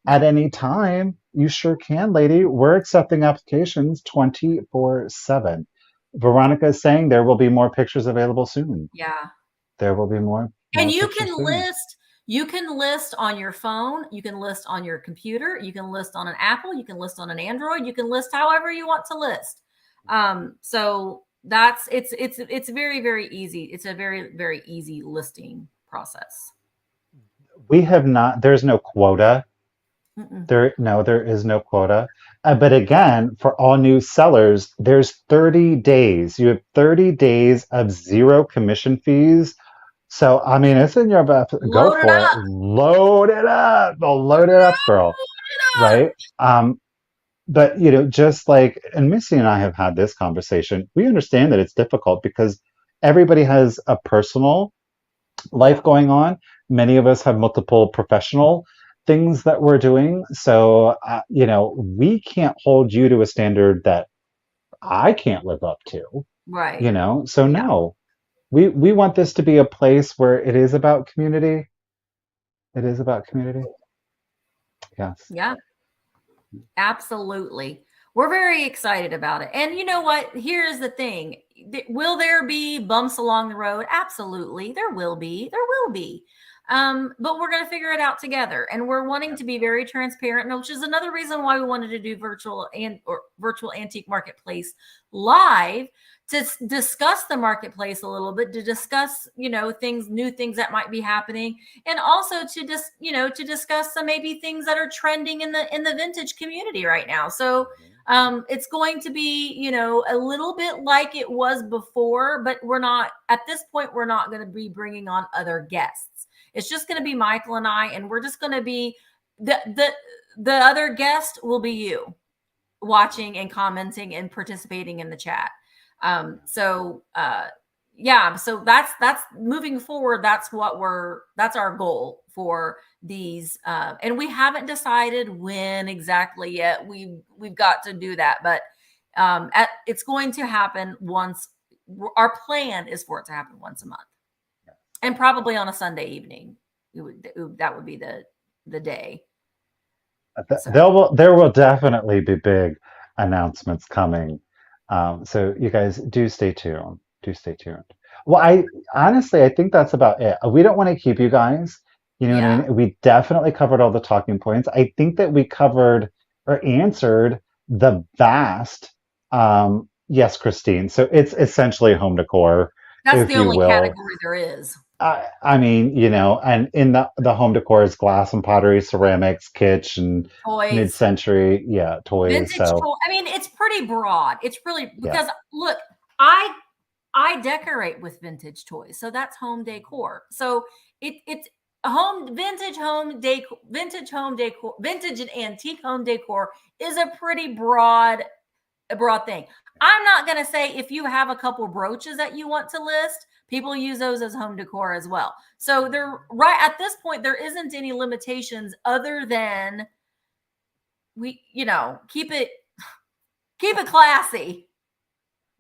Speaker 2: at
Speaker 1: Yeah.
Speaker 2: any time. You sure can, lady. We're accepting applications 24/7. Veronica is saying there will be more pictures available soon.
Speaker 1: Yeah.
Speaker 2: There will be more
Speaker 1: And
Speaker 2: pictures soon.
Speaker 1: you can list on your phone, you can list on your computer, you can list on an Apple, you can list on an Android, you can list however you want to list. So that's it's very, very easy. It's a very, very easy listing process.
Speaker 2: We have not, there's no quota.
Speaker 1: Mm-mm.
Speaker 2: There is no quota. But again, for all new sellers, there's 30 days. You have 30 days of zero commission fees. So, I mean, it's in your best. Go
Speaker 1: Load it
Speaker 2: for it.
Speaker 1: up.
Speaker 2: Load it up. Oh, load it up, girl.
Speaker 1: Load it up.
Speaker 2: Right? But, just like, and Missy and I have had this conversation, we understand that it's difficult because everybody has a personal life
Speaker 1: Yeah.
Speaker 2: going on. Many of us have multiple professional things that we're doing. So, we can't hold you to a standard that I can't live up to,
Speaker 1: Right.
Speaker 2: So
Speaker 1: Yeah.
Speaker 2: no, we want this to be a place where it is about community. It is about community. Yes.
Speaker 1: Yeah. Absolutely. We're very excited about it. And you know what? Here's the thing. Will there be bumps along the road? Absolutely. There will be. There will be. But we're going to figure it out together. And we're wanting to be very transparent, which is another reason why we wanted to do virtual antique marketplace live to discuss the marketplace a little bit, to discuss, new things that might be happening, and also to just to discuss some maybe things that are trending in the vintage community right now. So it's going to be a little bit like it was before, but we're not at this point. We're not going to be bringing on other guests. It's just going to be Michael and I, and we're just going to be the other guest will be you watching and commenting and participating in the chat. Yeah, so that's moving forward. That's our goal for these, and we haven't decided when exactly yet. We've got to do that, but it's going to happen once. Our plan is for it to happen once a month, and probably on a Sunday evening. That would be the day. So
Speaker 2: There will definitely be big announcements coming. So you guys do stay tuned. Do stay tuned. Well, I honestly, I think that's about it. We don't want to keep you guys. You know what I
Speaker 1: yeah,
Speaker 2: mean? We definitely covered all the talking points. I think that we covered or answered the vast, yes, Christine. So it's essentially home decor,
Speaker 1: that's
Speaker 2: if
Speaker 1: the
Speaker 2: you
Speaker 1: only
Speaker 2: will.
Speaker 1: category there is.
Speaker 2: I mean, and in the home decor is glass and pottery, ceramics, kitchen,
Speaker 1: Toys,
Speaker 2: mid-century, yeah, toys.
Speaker 1: vintage
Speaker 2: So
Speaker 1: toy. I mean, it's pretty broad. It's really
Speaker 2: yeah,
Speaker 1: because look, I decorate with vintage toys, so that's home decor. So it's a home decor, vintage and antique home decor is a pretty broad thing. I'm not going to say if you have a couple brooches that you want to list, people use those as home decor as well. So they're right at this point, there isn't any limitations other than keep it classy.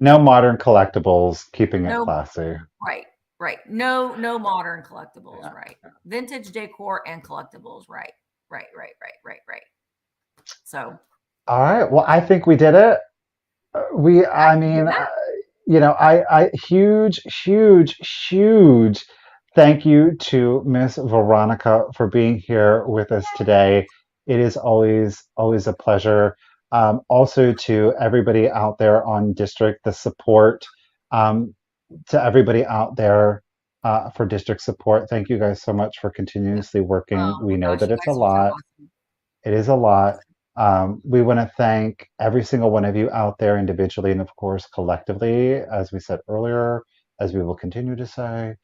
Speaker 2: no modern collectibles, keeping it
Speaker 1: No,
Speaker 2: classy.
Speaker 1: right, right. No modern collectibles,
Speaker 2: Yeah.
Speaker 1: right. Vintage decor and collectibles, right. Right. So
Speaker 2: All right. Well, I think we did it. I mean,
Speaker 1: yeah,
Speaker 2: huge thank you to Miss Veronica for being here with us today. It is always a pleasure. Also to everybody out there on district, the support, um, to everybody out there for district support. Thank you guys so much for
Speaker 1: yeah.
Speaker 2: continuously working.
Speaker 1: Oh
Speaker 2: We
Speaker 1: my
Speaker 2: know
Speaker 1: gosh,
Speaker 2: that
Speaker 1: you
Speaker 2: it's a
Speaker 1: guys are so
Speaker 2: lot.
Speaker 1: awesome.
Speaker 2: It is a lot. We want to thank every single one of you out there individually and, of course, collectively, as we said earlier, as we will continue to say.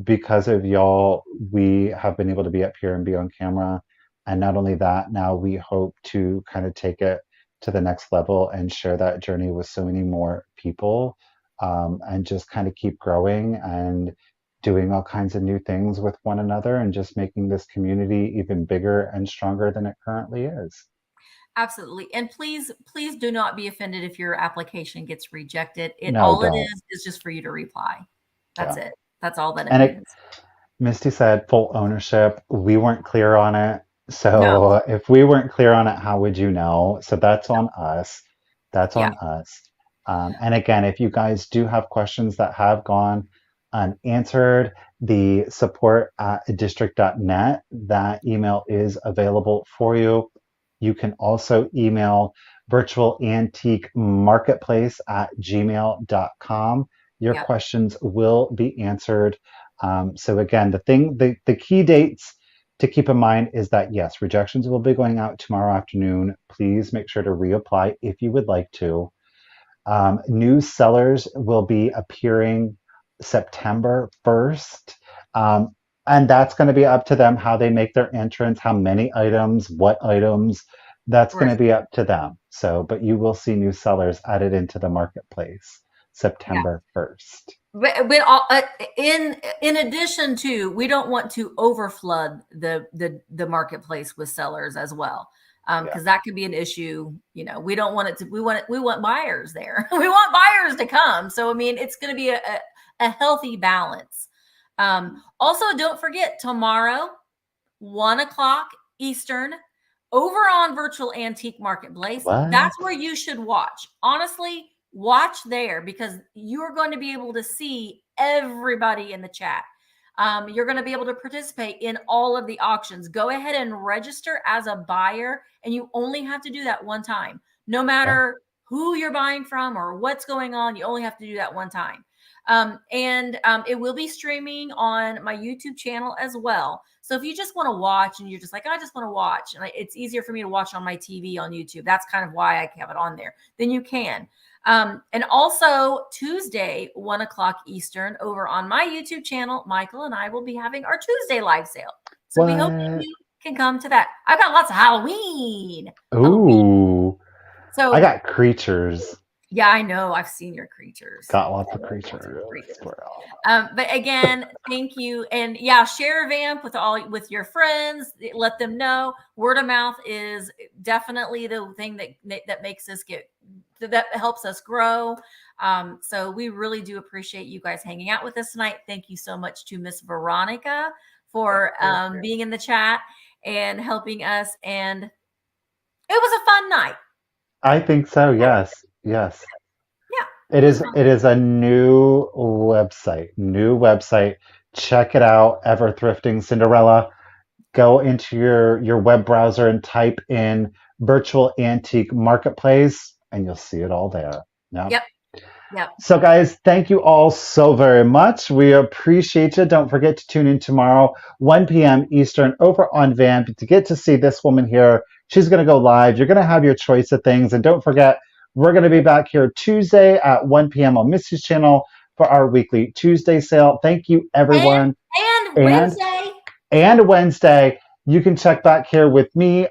Speaker 2: Because of y'all, we have been able to be up here and be on camera. And not only that, now we hope to kind of take it to the next level and share that journey with so many more people, and just kind of keep growing and doing all kinds of new things with one another and just making this community even bigger and stronger than it currently is.
Speaker 1: Absolutely. And please do not be offended if your application gets rejected.
Speaker 2: No,
Speaker 1: All it
Speaker 2: don't.
Speaker 1: is just for you to reply. That's
Speaker 2: Yeah.
Speaker 1: it. That's all that it
Speaker 2: And it,
Speaker 1: means.
Speaker 2: Misty said full ownership. We weren't clear on it.
Speaker 1: No,
Speaker 2: So if we weren't clear on it, how would you know? So that's on us. That's
Speaker 1: yeah,
Speaker 2: on us. And again, if you guys do have questions that have gone unanswered, the support at district.net, that email is available for you. You can also email virtual antique marketplace at gmail.com. Your
Speaker 1: yeah,
Speaker 2: questions will be answered. So again, the key dates to keep in mind is that yes, rejections will be going out tomorrow afternoon. Please make sure to reapply if you would like to. New sellers will be appearing September 1st. Um, and that's going to be up to them how they make their entrance, how many items, what items. That's going to
Speaker 1: right.
Speaker 2: be up to them. So, but you will see new sellers added into the marketplace
Speaker 1: Yeah.
Speaker 2: September 1st.
Speaker 1: But in addition to, we don't want to overflood the marketplace with sellers as well,
Speaker 2: Yeah.
Speaker 1: because that could be an issue. We don't want it to. We want buyers there. We want buyers to come. So I mean, it's going to be a healthy balance. Also, don't forget tomorrow, 1 o'clock Eastern, over on Virtual Antique Marketplace.
Speaker 2: What?
Speaker 1: That's where you should watch. Honestly, watch there because you're going to be able to see everybody in the chat. You're going to be able to participate in all of the auctions. Go ahead and register as a buyer, and you only have to do that one time. No
Speaker 2: Yeah.
Speaker 1: matter who you're buying from or what's going on, you only have to do that one time. And it will be streaming on my YouTube channel as well. So if you just want to watch and you're just like, I just want to watch, and it's easier for me to watch on my TV on YouTube. That's kind of why I have it on there. Then you can. And also Tuesday, 1 o'clock Eastern, over on my YouTube channel, Michael and I will be having our Tuesday live sale. So we hope that
Speaker 2: What?
Speaker 1: you can come to that. I've got lots of Halloween.
Speaker 2: Ooh. I
Speaker 1: So
Speaker 2: got creatures.
Speaker 1: Yeah, I know. I've seen your creatures.
Speaker 2: Got lots of creatures.
Speaker 1: But again, thank you, and yeah, share Vamp with your friends. Let them know. Word of mouth is definitely the thing that makes us that helps us grow. So we really do appreciate you guys hanging out with us tonight. Thank you so much to Miss Veronica for being in the chat and helping us. And it was a fun night.
Speaker 2: I think so. Yes. Yes.
Speaker 1: Yeah.
Speaker 2: It is a new website. New website. Check it out. Ever Thrifting Cinderella. Go into your web browser and type in virtual antique marketplace and you'll see it all there. Yeah.
Speaker 1: Yep. Yep.
Speaker 2: So guys, thank you all so very much. We appreciate you. Don't forget to tune in tomorrow, 1 p.m. Eastern over on VAMP to get to see this woman here. She's going to go live. You're going to have your choice of things. And don't forget, we're going to be back here Tuesday at 1 p.m. on Misty's channel for our weekly Tuesday sale. Thank you, everyone.
Speaker 1: And Wednesday.
Speaker 2: And Wednesday, you can check back here with me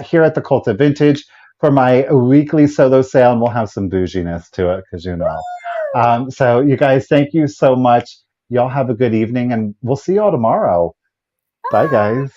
Speaker 2: here at The.Cult.Of.Vintage for my weekly solo sale, and we'll have some bouginess to it because you know. So you guys, thank you so much. Y'all have a good evening, and we'll see y'all tomorrow. Bye, guys.